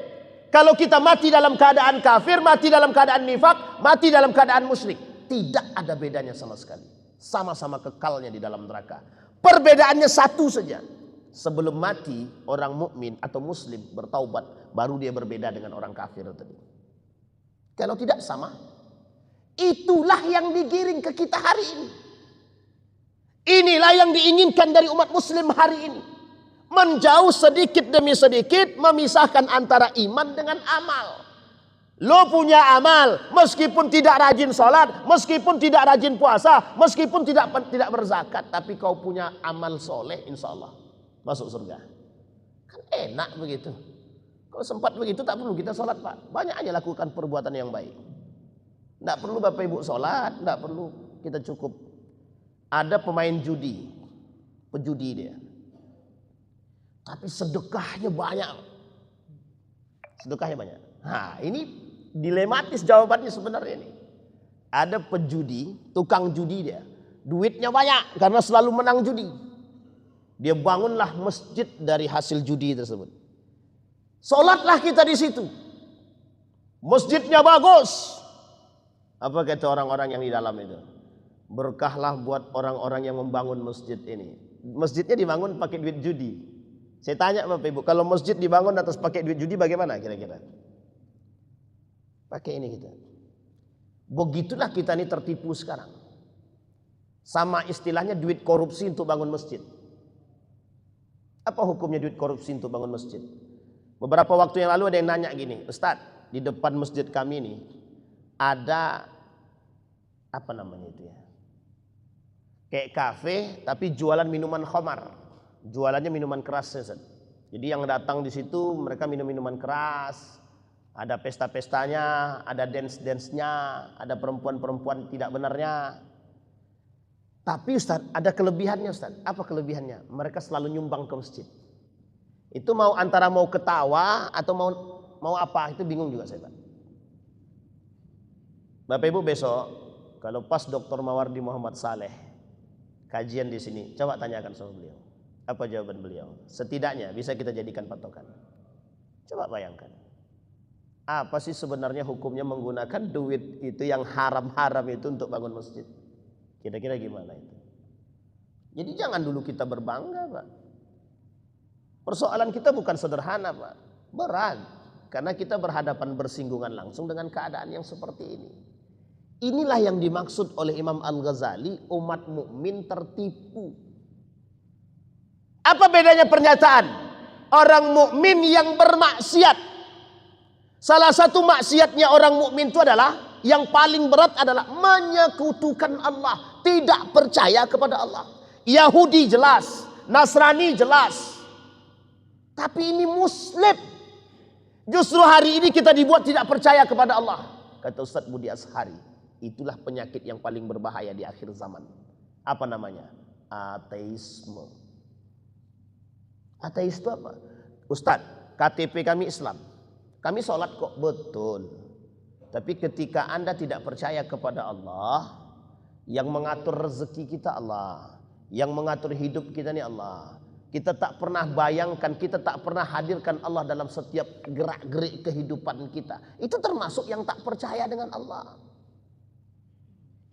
Kalau kita mati dalam keadaan kafir, mati dalam keadaan nifak, mati dalam keadaan musyrik, tidak ada bedanya sama sekali. Sama-sama kekalnya di dalam neraka. Perbedaannya satu saja. Sebelum mati, orang mukmin atau muslim bertaubat, baru dia berbeda dengan orang kafir tadi. Kalau tidak sama, itulah yang digiring ke kita hari ini. Inilah yang diinginkan dari umat muslim hari ini. Menjauh sedikit demi sedikit, memisahkan antara iman dengan amal. Lo punya amal, meskipun tidak rajin sholat, meskipun tidak rajin puasa, meskipun tidak berzakat, tapi kau punya amal soleh, insya Allah masuk surga. Kan enak begitu. Kalau sempat begitu tak perlu kita sholat Pak. Banyak aja lakukan perbuatan yang baik. Tidak perlu Bapak Ibu sholat, tidak perlu, kita cukup. Ada pemain judi, pejudi dia, tapi sedekahnya banyak. Sedekahnya banyak. Nah ini dilematis jawabannya sebenarnya ini. Ada pejudi, tukang judi dia, duitnya banyak karena selalu menang judi. Dia bangunlah masjid dari hasil judi tersebut. Sholatlah kita di situ. Masjidnya bagus. Apa kata orang-orang yang di dalam itu? Berkahlah buat orang-orang yang membangun masjid ini. Masjidnya dibangun pakai duit judi. Saya tanya Bapak Ibu, kalau masjid dibangun atas pakai duit judi bagaimana kira-kira? Pakai ini kita. Begitulah kita ini tertipu sekarang. Sama istilahnya duit korupsi untuk bangun masjid. Apa hukumnya duit korupsi untuk bangun masjid? Beberapa waktu yang lalu ada yang nanya gini, Ustadz, di depan masjid kami ini ada apa namanya itu ya? Kayak kafe tapi jualan minuman khamar. Jualannya minuman keras ya, Ustadz. Jadi yang datang di situ mereka minum minuman keras. Ada pesta-pestanya, ada dance-dance-nya, ada perempuan-perempuan tidak benarnya. Tapi Ustaz, ada kelebihannya Ustaz. Apa kelebihannya? Mereka selalu nyumbang ke masjid. Itu antara mau ketawa atau mau apa, itu bingung juga saya Pak. Bapak Ibu besok kalau pas Dr. Mawardi Muhammad Saleh kajian di sini, coba tanyakan sama beliau. Apa jawaban beliau? Setidaknya bisa kita jadikan patokan. Coba bayangkan. Apa sih sebenarnya hukumnya menggunakan duit itu yang haram-haram itu untuk bangun masjid? Kira-kira gimana itu? Jadi jangan dulu kita berbangga Pak. Persoalan kita bukan sederhana Pak. Berat. Karena kita berhadapan bersinggungan langsung dengan keadaan yang seperti ini. Inilah yang dimaksud oleh Imam Al-Ghazali, umat mukmin tertipu. Apa bedanya pernyataan? Orang mukmin yang bermaksiat. Salah satu maksiatnya orang mukmin itu adalah yang paling berat adalah menyekutukan Allah, tidak percaya kepada Allah. Yahudi jelas, Nasrani jelas. Tapi ini Muslim. Justru hari ini kita dibuat tidak percaya kepada Allah. Kata Ustaz Budi Ashari, itulah penyakit yang paling berbahaya di akhir zaman. Apa namanya? Ateisme. Ateis itu apa? Ustaz, KTP kami Islam. Kami sholat kok, betul. Tapi ketika Anda tidak percaya kepada Allah, yang mengatur rezeki kita Allah, yang mengatur hidup kita ini Allah. Kita tak pernah bayangkan, kita tak pernah hadirkan Allah dalam setiap gerak-gerik kehidupan kita. Itu termasuk yang tak percaya dengan Allah.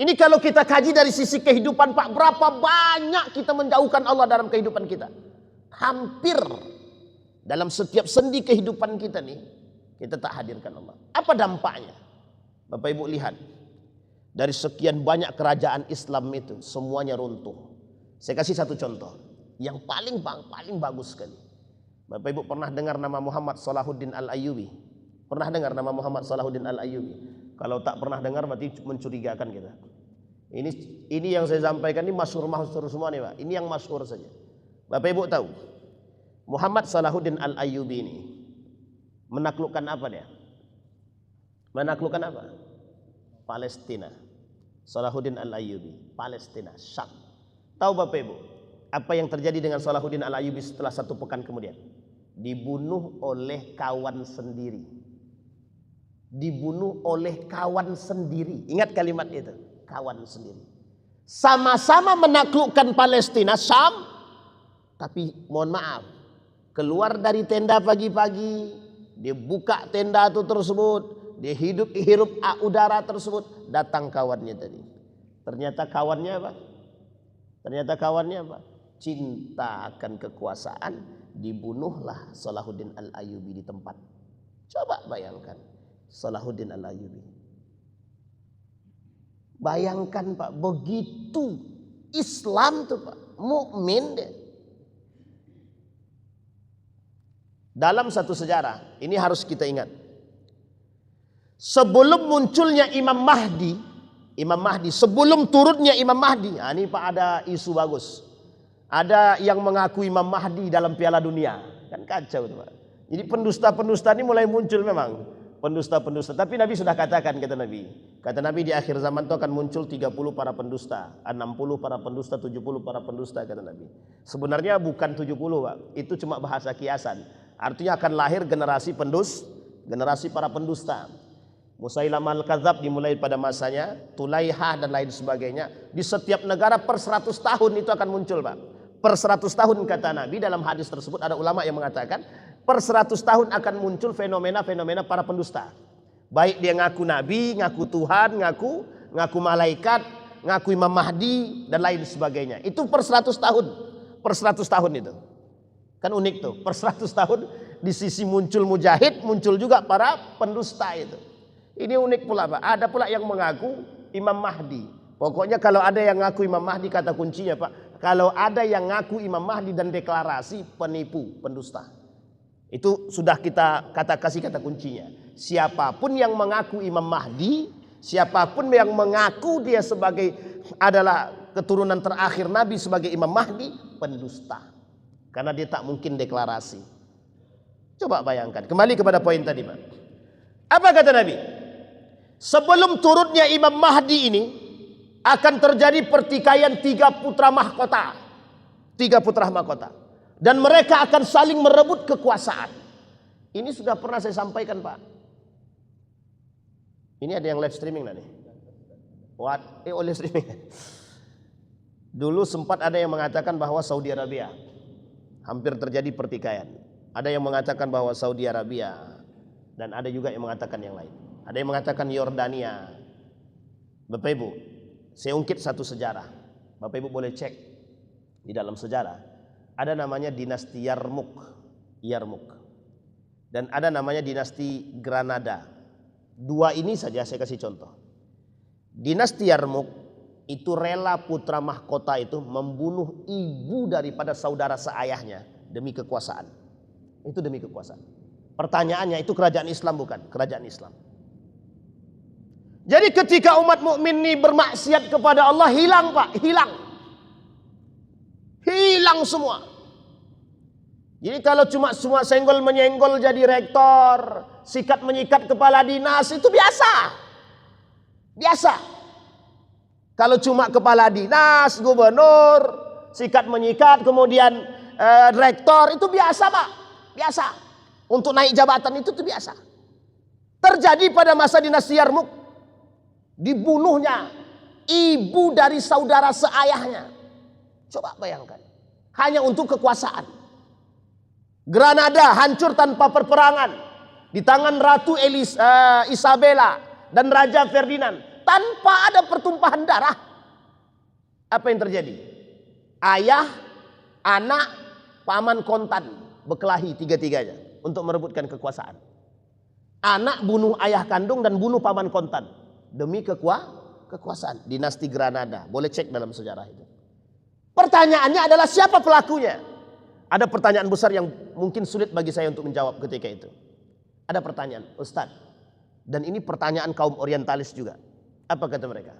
Ini kalau kita kaji dari sisi kehidupan Pak, berapa banyak kita menjauhkan Allah dalam kehidupan kita. Hampir dalam setiap sendi kehidupan kita nih, kita tak hadirkan Allah. Apa dampaknya? Bapak Ibu lihat. Dari sekian banyak kerajaan Islam itu, semuanya runtuh. Saya kasih satu contoh. Yang paling bagus sekali. Bapak Ibu pernah dengar nama Muhammad Salahuddin Al-Ayyubi? Pernah dengar nama Muhammad Salahuddin Al-Ayyubi? Kalau tak pernah dengar berarti mencurigakan kita. Ini yang saya sampaikan ini masyhur semua nih Pak. Ini yang masyhur saja. Bapak Ibu tahu Muhammad Salahuddin Al-Ayyubi ini menaklukkan apa dia? Menaklukkan apa? Palestina. Salahuddin Al-Ayyubi, Palestina, Syam. Tahu Bapak Ibu, apa yang terjadi dengan Salahuddin Al-Ayyubi setelah 1 pekan kemudian? Dibunuh oleh kawan sendiri. Dibunuh oleh kawan sendiri. Ingat kalimat itu, kawan sendiri. Sama-sama menaklukkan Palestina, Syam, tapi mohon maaf, keluar dari tenda pagi-pagi, dia buka tenda itu tersebut, dia hirup udara tersebut, datang kawannya tadi. Ternyata kawannya apa? Cinta akan kekuasaan, dibunuhlah Salahuddin Al-Ayyubi di tempat. Coba bayangkan Salahuddin Al-Ayyubi. Bayangkan Pak, begitu Islam tuh Pak, mukmin deh. Dalam satu sejarah, ini harus kita ingat. Sebelum munculnya Imam Mahdi, sebelum turunnya Imam Mahdi, nah ini Pak ada isu bagus. Ada yang mengaku Imam Mahdi dalam Piala Dunia, kan kacau tuh Pak. Jadi pendusta-pendusta ini mulai muncul memang, pendusta-pendusta. Tapi Nabi sudah katakan, kata Nabi di akhir zaman itu akan muncul 30 para pendusta, 60 para pendusta, 70 para pendusta, kata Nabi. Sebenarnya bukan 70 Pak, itu cuma bahasa kiasan. Artinya akan lahir generasi para pendusta. Musailamah al-Kadzab dimulai pada masanya, Tulaihah dan lain sebagainya. Di setiap negara per 100 tahun itu akan muncul Pak. Per 100 tahun kata Nabi, dalam hadis tersebut ada ulama yang mengatakan per 100 tahun akan muncul fenomena-fenomena para pendusta. Baik dia ngaku Nabi, ngaku Tuhan, ngaku malaikat, ngaku Imam Mahdi dan lain sebagainya. Itu per 100 tahun. Per 100 tahun itu. Kan unik tuh, per 100 tahun di sisi muncul mujahid, muncul juga para pendusta itu. Ini unik pula Pak. Ada pula yang mengaku Imam Mahdi. Pokoknya kalau ada yang ngaku Imam Mahdi, kata kuncinya Pak, kalau ada yang ngaku Imam Mahdi dan deklarasi, penipu, pendusta. Itu sudah kita kasih kata kuncinya. Siapapun yang mengaku Imam Mahdi, siapapun yang mengaku dia sebagai adalah keturunan terakhir Nabi sebagai Imam Mahdi, pendusta. Karena dia tak mungkin deklarasi. Coba bayangkan. Kembali kepada poin tadi Pak. Apa kata Nabi? Sebelum turunnya Imam Mahdi ini akan terjadi pertikaian 3 putra mahkota. 3 putra mahkota. Dan mereka akan saling merebut kekuasaan. Ini sudah pernah saya sampaikan Pak. Ini ada yang live streaming nih. Live streaming. Dulu sempat ada yang mengatakan bahwa Saudi Arabia hampir terjadi pertikaian. Ada yang mengatakan bahwa Saudi Arabia, dan ada juga yang mengatakan yang lain. Ada yang mengatakan Yordania. Bapak Ibu, saya ungkit satu sejarah. Bapak Ibu boleh cek di dalam sejarah. Ada namanya dinasti Yarmuk. Dan ada namanya dinasti Granada. 2 ini saja saya kasih contoh. Dinasti Yarmuk itu rela putra mahkota itu membunuh ibu daripada saudara seayahnya demi kekuasaan. Itu demi kekuasaan. Pertanyaannya, itu kerajaan Islam bukan? Kerajaan Islam. Jadi ketika umat mukmin ini bermaksiat kepada Allah, hilang Pak, hilang semua. Jadi kalau cuma semua senggol menyenggol jadi rektor, sikat menyikat kepala dinas, itu biasa. Kalau cuma kepala dinas, gubernur, sikat menyikat, kemudian rektor, itu biasa Pak, biasa. Untuk naik jabatan itu biasa. Terjadi pada masa dinasti Yarmuk. Dibunuhnya ibu dari saudara seayahnya. Coba bayangkan. Hanya untuk kekuasaan. Granada hancur tanpa perperangan. Di tangan Ratu Isabella dan Raja Ferdinand. Tanpa ada pertumpahan darah. Apa yang terjadi? Ayah, anak, paman kontan berkelahi 3-3-nya untuk merebutkan kekuasaan. Anak bunuh ayah kandung dan bunuh paman kontan demi kekuasaan. Dinasti Granada. Boleh cek dalam sejarah itu. Pertanyaannya adalah siapa pelakunya? Ada pertanyaan besar yang mungkin sulit bagi saya untuk menjawab ketika itu. Ada pertanyaan, Ustadz. Dan ini pertanyaan kaum orientalis juga. Apa kata mereka?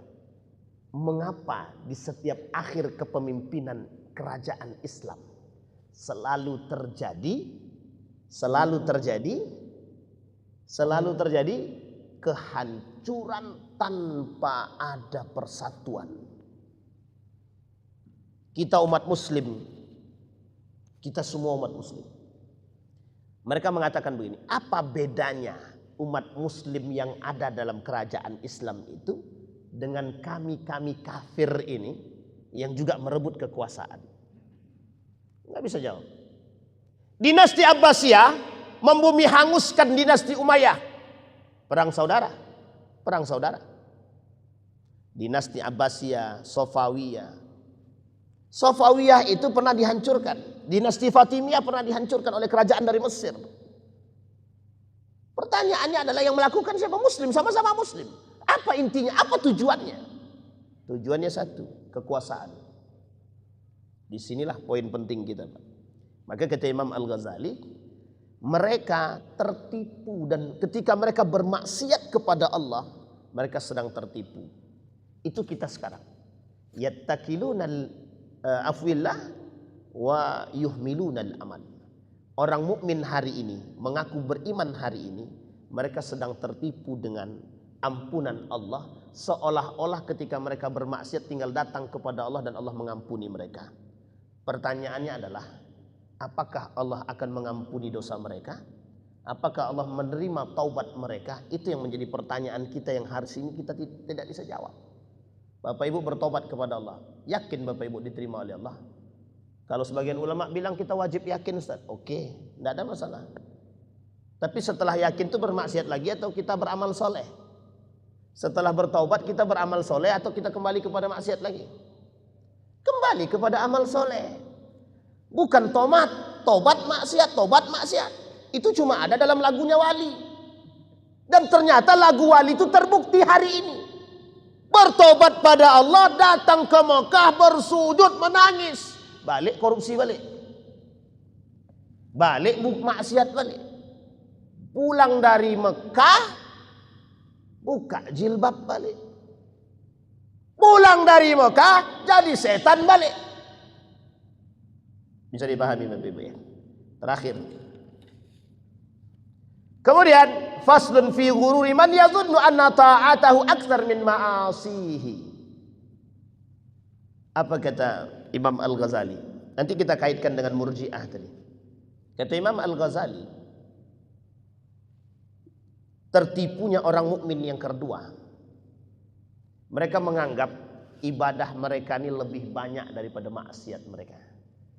Mengapa di setiap akhir kepemimpinan kerajaan Islam selalu terjadi kehancuran tanpa ada persatuan? Kita umat muslim, kita semua umat muslim. Mereka mengatakan begini, apa bedanya umat muslim yang ada dalam kerajaan Islam itu dengan kami-kami kafir ini yang juga merebut kekuasaan? Nggak bisa jawab. Dinasti Abbasiyah membumi hanguskan dinasti Umayyah. Perang saudara. Dinasti Abbasiyah, Safawiyah itu pernah dihancurkan. Dinasti Fatimiyah pernah dihancurkan oleh kerajaan dari Mesir. Pertanyaannya adalah yang melakukan siapa? Muslim, sama-sama muslim. Apa intinya? Apa tujuannya? Tujuannya satu, kekuasaan. Disinilah poin penting kita Pak. Maka kata Imam Al-Ghazali, mereka tertipu, dan ketika mereka bermaksiat kepada Allah, mereka sedang tertipu. Itu kita sekarang. Yattakilunal afwillah wa yuhmilunal amal. Orang mukmin hari ini, mengaku beriman hari ini, mereka sedang tertipu dengan ampunan Allah, seolah-olah ketika mereka bermaksiat tinggal datang kepada Allah dan Allah mengampuni mereka. Pertanyaannya adalah, apakah Allah akan mengampuni dosa mereka? Apakah Allah menerima taubat mereka? Itu yang menjadi pertanyaan kita yang hari ini kita tidak bisa jawab. Bapak Ibu bertobat kepada Allah, yakin Bapak Ibu diterima oleh Allah? Kalau sebagian ulama bilang kita wajib yakin, Ustaz. Oke, tidak ada masalah. Tapi setelah yakin itu bermaksiat lagi atau kita beramal soleh? Setelah bertaubat kita beramal soleh atau kita kembali kepada maksiat lagi? Kembali kepada amal soleh. Bukan tobat maksiat. Itu cuma ada dalam lagunya Wali. Dan ternyata lagu Wali itu terbukti hari ini. Bertobat pada Allah, datang ke Mekah, bersujud, menangis. Balik korupsi balik. Balik maksiat balik. Pulang dari Mekah, buka jilbab balik. Pulang dari Mekah, jadi setan balik. Bisa dipahami Bapak Ibu ya. Terakhir. Kemudian faslun fi ghururi man yadhunnu anna ta'atahu aktsar min ma'asihi. Apa kata Imam Al-Ghazali? Nanti kita kaitkan dengan Murji'ah tadi. Kata Imam Al-Ghazali, tertipunya orang mukmin yang kedua, mereka menganggap ibadah mereka ini lebih banyak daripada maksiat mereka.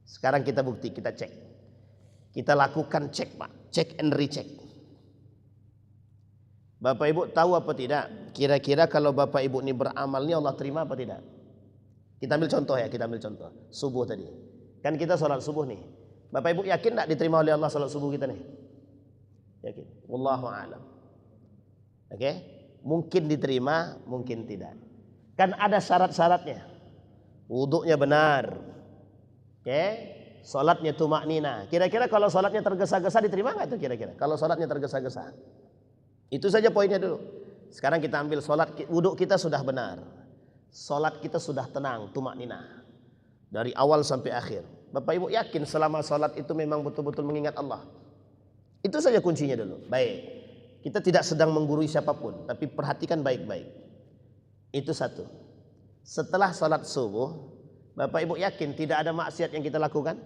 Sekarang kita bukti, kita cek. Kita lakukan cek Pak, cek and recheck. Bapak Ibu tahu apa tidak? Kira-kira kalau Bapak Ibu ini beramal ini Allah terima apa tidak? Kita ambil contoh ya, kita ambil contoh. Subuh tadi. Kan kita sholat subuh nih. Bapak Ibu yakin tidak diterima oleh Allah sholat subuh kita nih? Yakin. Wallahu a'lam. Oke? Mungkin diterima, mungkin tidak. Kan ada syarat-syaratnya. Wuduknya benar. Oke? Sholatnya tumaknina. Kira-kira kalau sholatnya tergesa-gesa diterima nggak itu kira-kira? Kalau sholatnya tergesa-gesa. Itu saja poinnya dulu. Sekarang kita ambil sholat, wuduk kita sudah benar. Sholat kita sudah tenang, tumaknina. Dari awal sampai akhir. Bapak Ibu yakin selama sholat itu memang betul-betul mengingat Allah? Itu saja kuncinya dulu. Baik. Kita tidak sedang menggurui siapapun. Tapi perhatikan baik-baik. Itu satu. Setelah sholat subuh, Bapak Ibu yakin tidak ada maksiat yang kita lakukan?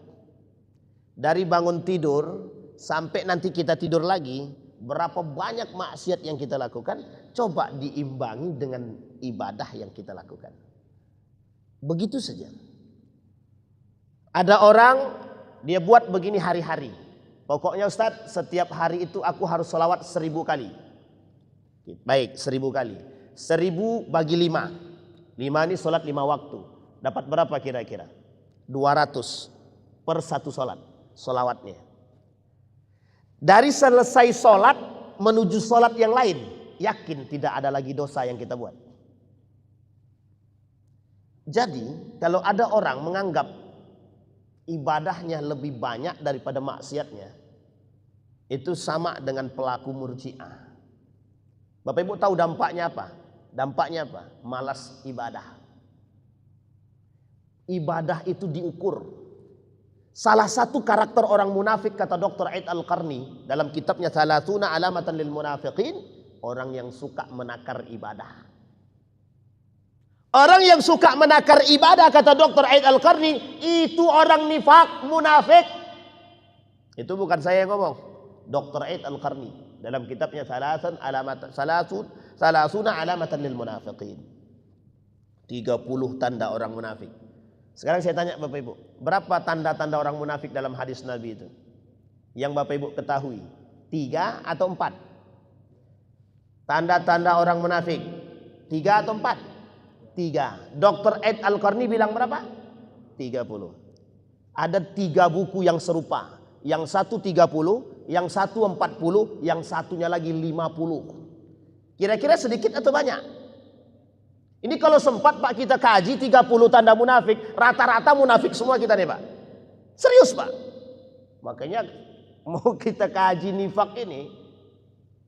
Dari bangun tidur sampai nanti kita tidur lagi, berapa banyak maksiat yang kita lakukan? Coba diimbangi dengan ibadah yang kita lakukan. Begitu saja. Ada orang dia buat begini hari-hari. Pokoknya Ustadz, setiap hari itu aku harus sholawat 1000 kali. Baik, 1000 kali. 1000 bagi 5. 5 ini sholat 5 waktu. Dapat berapa kira-kira? 200 per satu sholat. Sholawatnya. Dari selesai sholat menuju sholat yang lain, yakin tidak ada lagi dosa yang kita buat. Jadi kalau ada orang menganggap ibadahnya lebih banyak daripada maksiatnya, itu sama dengan pelaku Murji'ah. Bapak Ibu tahu dampaknya apa? Dampaknya apa? Malas ibadah. Ibadah itu diukur. Salah satu karakter orang munafik, kata Dr. Aid Al-Qarni dalam kitabnya Thalathuna Alamatan lil Munafiqin, orang yang suka menakar ibadah. Orang yang suka menakar ibadah, kata Dr. Aid Al-Qarni, itu orang nifak, munafik. Itu bukan saya yang ngomong, Dr. Aid Al-Qarni dalam kitabnya Thalathuna Alamatan lil Munafiqin. 30 tanda orang munafik. Sekarang saya tanya Bapak Ibu, berapa tanda-tanda orang munafik dalam hadis Nabi itu? Yang Bapak Ibu ketahui, 3 atau 4? Tanda-tanda orang munafik 3 atau 4? 3. Dr. Aid Al-Qarni bilang berapa? 30. Ada 3 buku yang serupa. Yang satu 30, yang satu 40, yang satunya lagi 50. Kira-kira sedikit atau banyak? Ini kalau sempat Pak kita kaji 30 tanda munafik, rata-rata munafik semua kita nih Pak. Serius Pak. Makanya mau kita kaji nifak ini,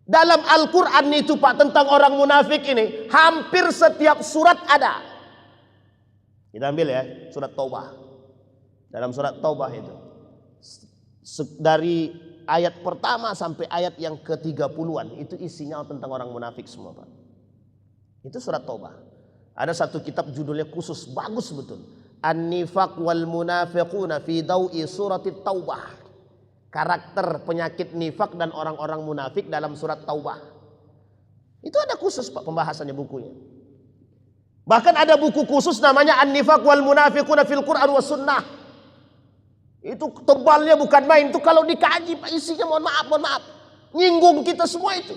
dalam Al-Quran itu Pak tentang orang munafik ini hampir setiap surat ada. Kita ambil ya surat Taubah. Dalam surat Taubah itu dari ayat pertama sampai ayat yang ke-30-an itu isinya tentang orang munafik semua Pak. Itu surat Taubah. Ada satu kitab judulnya khusus, bagus betul. An-Nifaq wal Munafiquna fi Dawi Surat Taubah. Karakter penyakit nifak dan orang-orang munafik dalam surat Taubah. Itu ada khusus Pak pembahasannya bukunya. Bahkan ada buku khusus namanya An-Nifaq wal Munafiquna fil Quran was Sunnah. Itu tebalnya bukan main. Itu kalau dikaji Pak isinya mohon maaf. Nyinggung kita semua itu.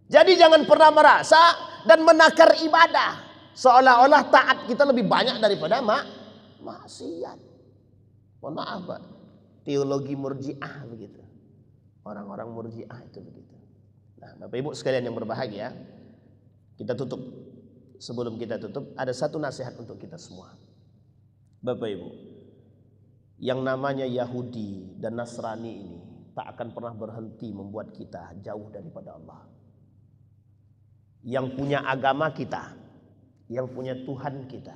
Jadi jangan pernah merasa dan menakar ibadah. Seolah-olah taat kita lebih banyak daripada maksiat. Mohon maaf Pak. Teologi murji'ah begitu. Orang-orang murji'ah itu begitu. Nah, Bapak Ibu sekalian yang berbahagia, kita tutup. Sebelum kita tutup, ada satu nasihat untuk kita semua. Bapak Ibu, yang namanya Yahudi dan Nasrani ini tak akan pernah berhenti membuat kita jauh daripada Allah. Yang punya agama kita, yang punya Tuhan kita,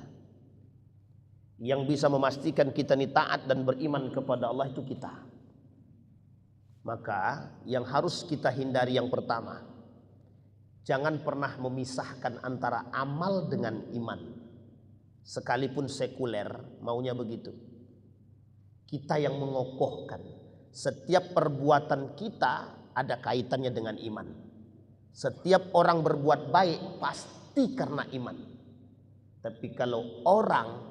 yang bisa memastikan kita ini taat dan beriman kepada Allah itu kita. Maka yang harus kita hindari yang pertama, jangan pernah memisahkan antara amal dengan iman. Sekalipun sekuler maunya begitu. Kita yang mengokohkan setiap perbuatan kita ada kaitannya dengan iman. Setiap orang berbuat baik pasti karena iman. Tapi kalau orang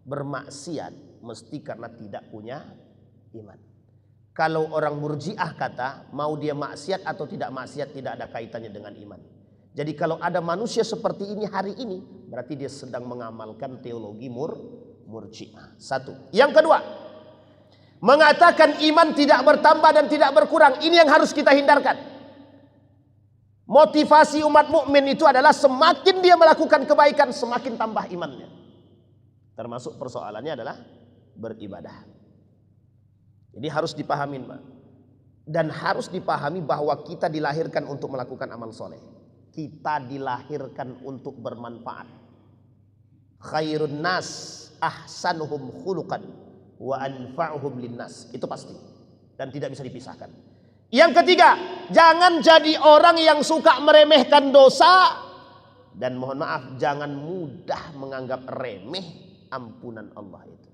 bermaksiat mesti karena tidak punya iman. Kalau orang murji'ah kata mau dia maksiat atau tidak maksiat tidak ada kaitannya dengan iman. Jadi kalau ada manusia seperti ini hari ini berarti dia sedang mengamalkan teologi murji'ah. Satu. Yang kedua, mengatakan iman tidak bertambah dan tidak berkurang. Ini yang harus kita hindarkan. Motivasi umat mukmin itu adalah semakin dia melakukan kebaikan semakin tambah imannya. Termasuk persoalannya adalah beribadah. Jadi harus dipahami Pak. Dan harus dipahami bahwa kita dilahirkan untuk melakukan amal soleh. Kita dilahirkan untuk bermanfaat. Khairun nas ahsanuhum khuluqan wa anfa'uhum linnas. Itu pasti. Dan tidak bisa dipisahkan. Yang ketiga, jangan jadi orang yang suka meremehkan dosa. Dan mohon maaf, jangan mudah menganggap remeh ampunan Allah itu.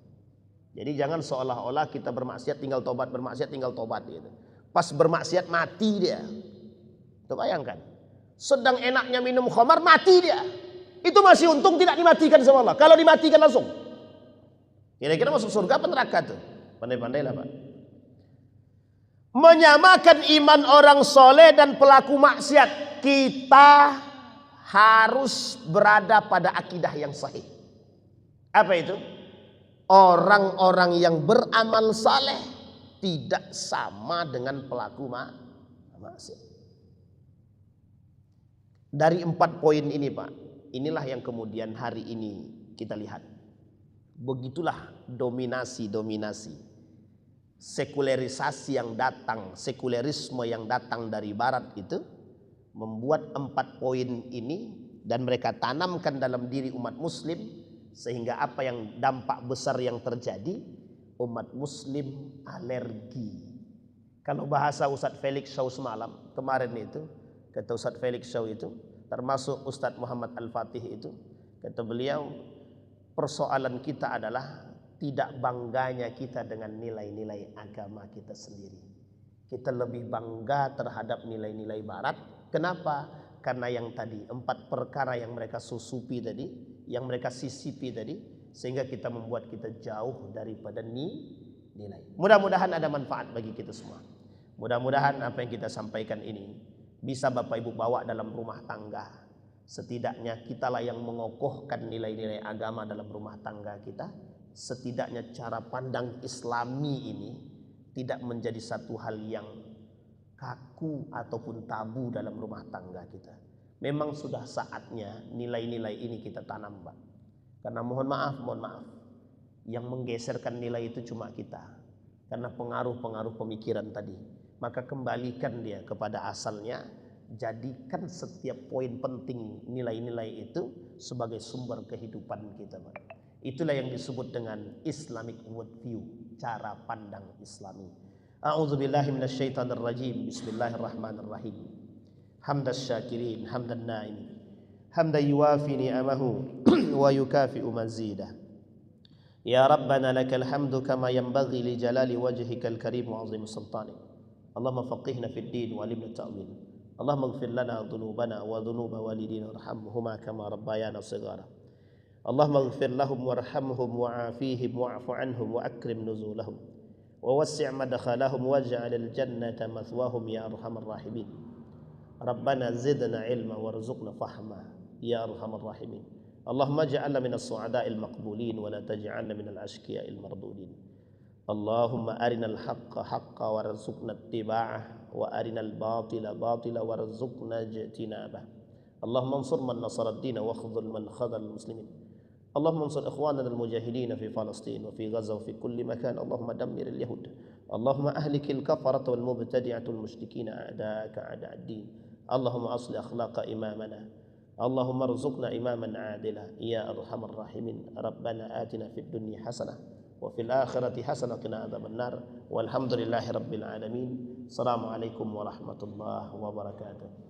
Jadi jangan seolah-olah kita bermaksiat tinggal tobat, bermaksiat tinggal tobat gitu. Pas bermaksiat mati dia. Tuh bayangkan. Sedang enaknya minum khamar mati dia. Itu masih untung tidak dimatikan sama Allah. Kalau dimatikan langsung. Kira-kira masuk surga apa neraka tuh? Pandai-pandailah Pak. Menyamakan iman orang soleh dan pelaku maksiat. Kita harus berada pada akidah yang sahih. Apa itu? Orang-orang yang beramal saleh tidak sama dengan pelaku maksiat. Dari 4 poin ini Pak, inilah yang kemudian hari ini kita lihat. Begitulah dominasi, sekulerisasi yang datang, sekulerisme yang datang dari barat itu membuat 4 poin ini dan mereka tanamkan dalam diri umat muslim. Sehingga apa yang dampak besar yang terjadi, umat muslim alergi. Kalau bahasa Ustadz Felix Shaw semalam kemarin itu, kata Ustadz Felix Shaw itu, termasuk Ustadz Muhammad Al-Fatih itu, kata beliau, persoalan kita adalah tidak bangganya kita dengan nilai-nilai agama kita sendiri. Kita lebih bangga terhadap nilai-nilai barat. Kenapa? Karena yang tadi 4 perkara yang mereka susupi tadi, yang mereka sisipi tadi, sehingga kita membuat kita jauh daripada nilai. Mudah-mudahan ada manfaat bagi kita semua. Mudah-mudahan apa yang kita sampaikan ini bisa Bapak Ibu bawa dalam rumah tangga. Setidaknya kitalah yang mengokohkan nilai-nilai agama dalam rumah tangga kita. Setidaknya cara pandang Islami ini tidak menjadi satu hal yang kaku ataupun tabu dalam rumah tangga kita. Memang sudah saatnya nilai-nilai ini kita tanam Pak. Karena mohon maaf, yang menggeserkan nilai itu cuma kita. karena pengaruh-pengaruh pemikiran tadi. Maka kembalikan dia kepada asalnya, jadikan setiap poin penting nilai-nilai itu sebagai sumber kehidupan kita. Itulah yang disebut dengan Islamic worldview, cara pandang Islami. A'udzubillahi minasyaitonirrajim. Bismillahirrahmanirrahim. Hamdas syakirin, hamdan na'imin, hamdan yuwafi ni'amahu wa yukafi'u mazidah. Ya Rabbana lakal hamdu kama yanbaghi li jalali wajhikal karim wa 'azimi sultanik. Allahumma faqihna fid din wa 'allimna ta'wil. Allahumma ighfir lana dhunubana wa dhunuba walidina warhamhuma kama rabbayana shighara. Allahumma ighfir lahum warhamhum wa'afihim wa'fu 'anhum wa akrim nuzulahum wa wassi' madkhalahum waj'alil jannata mathwahum ya arhamar rahimin. Rabbana zidna ilma warzuqna fahma ya arhamar rahimin. Allahumma ij'alna minas su'ada'il maqbulin wa la taj'alna minal ashqiya'il mardudin. Allahumma arinal haqqa haqqa warzuqna ittiba'ah wa arinal batila batila warzuqna ijtinabah. Allahumma ansur man nasara ad-din wa khudhul man khadhal muslimin. Allahumma ansur ikhwanana al-mujahidin fi Palestin wa fi Gaza wa fi kulli makan. Allahumma dammir al-yahud. Allahumma ahlikil kafarata wal mubtadi'atul musyrikin a'da'aka a'da'ad din. Allahumma asli akhlaqa imamana. Allahumma rzuqna imaman adila ya arhamar rahimin. Rabbana atina fid dunya hasanah wa fil akhirati hasanah qina adzaban nar. Walhamdulillahi rabbil alamin. Assalamualaikum warahmatullahi wabarakatuh.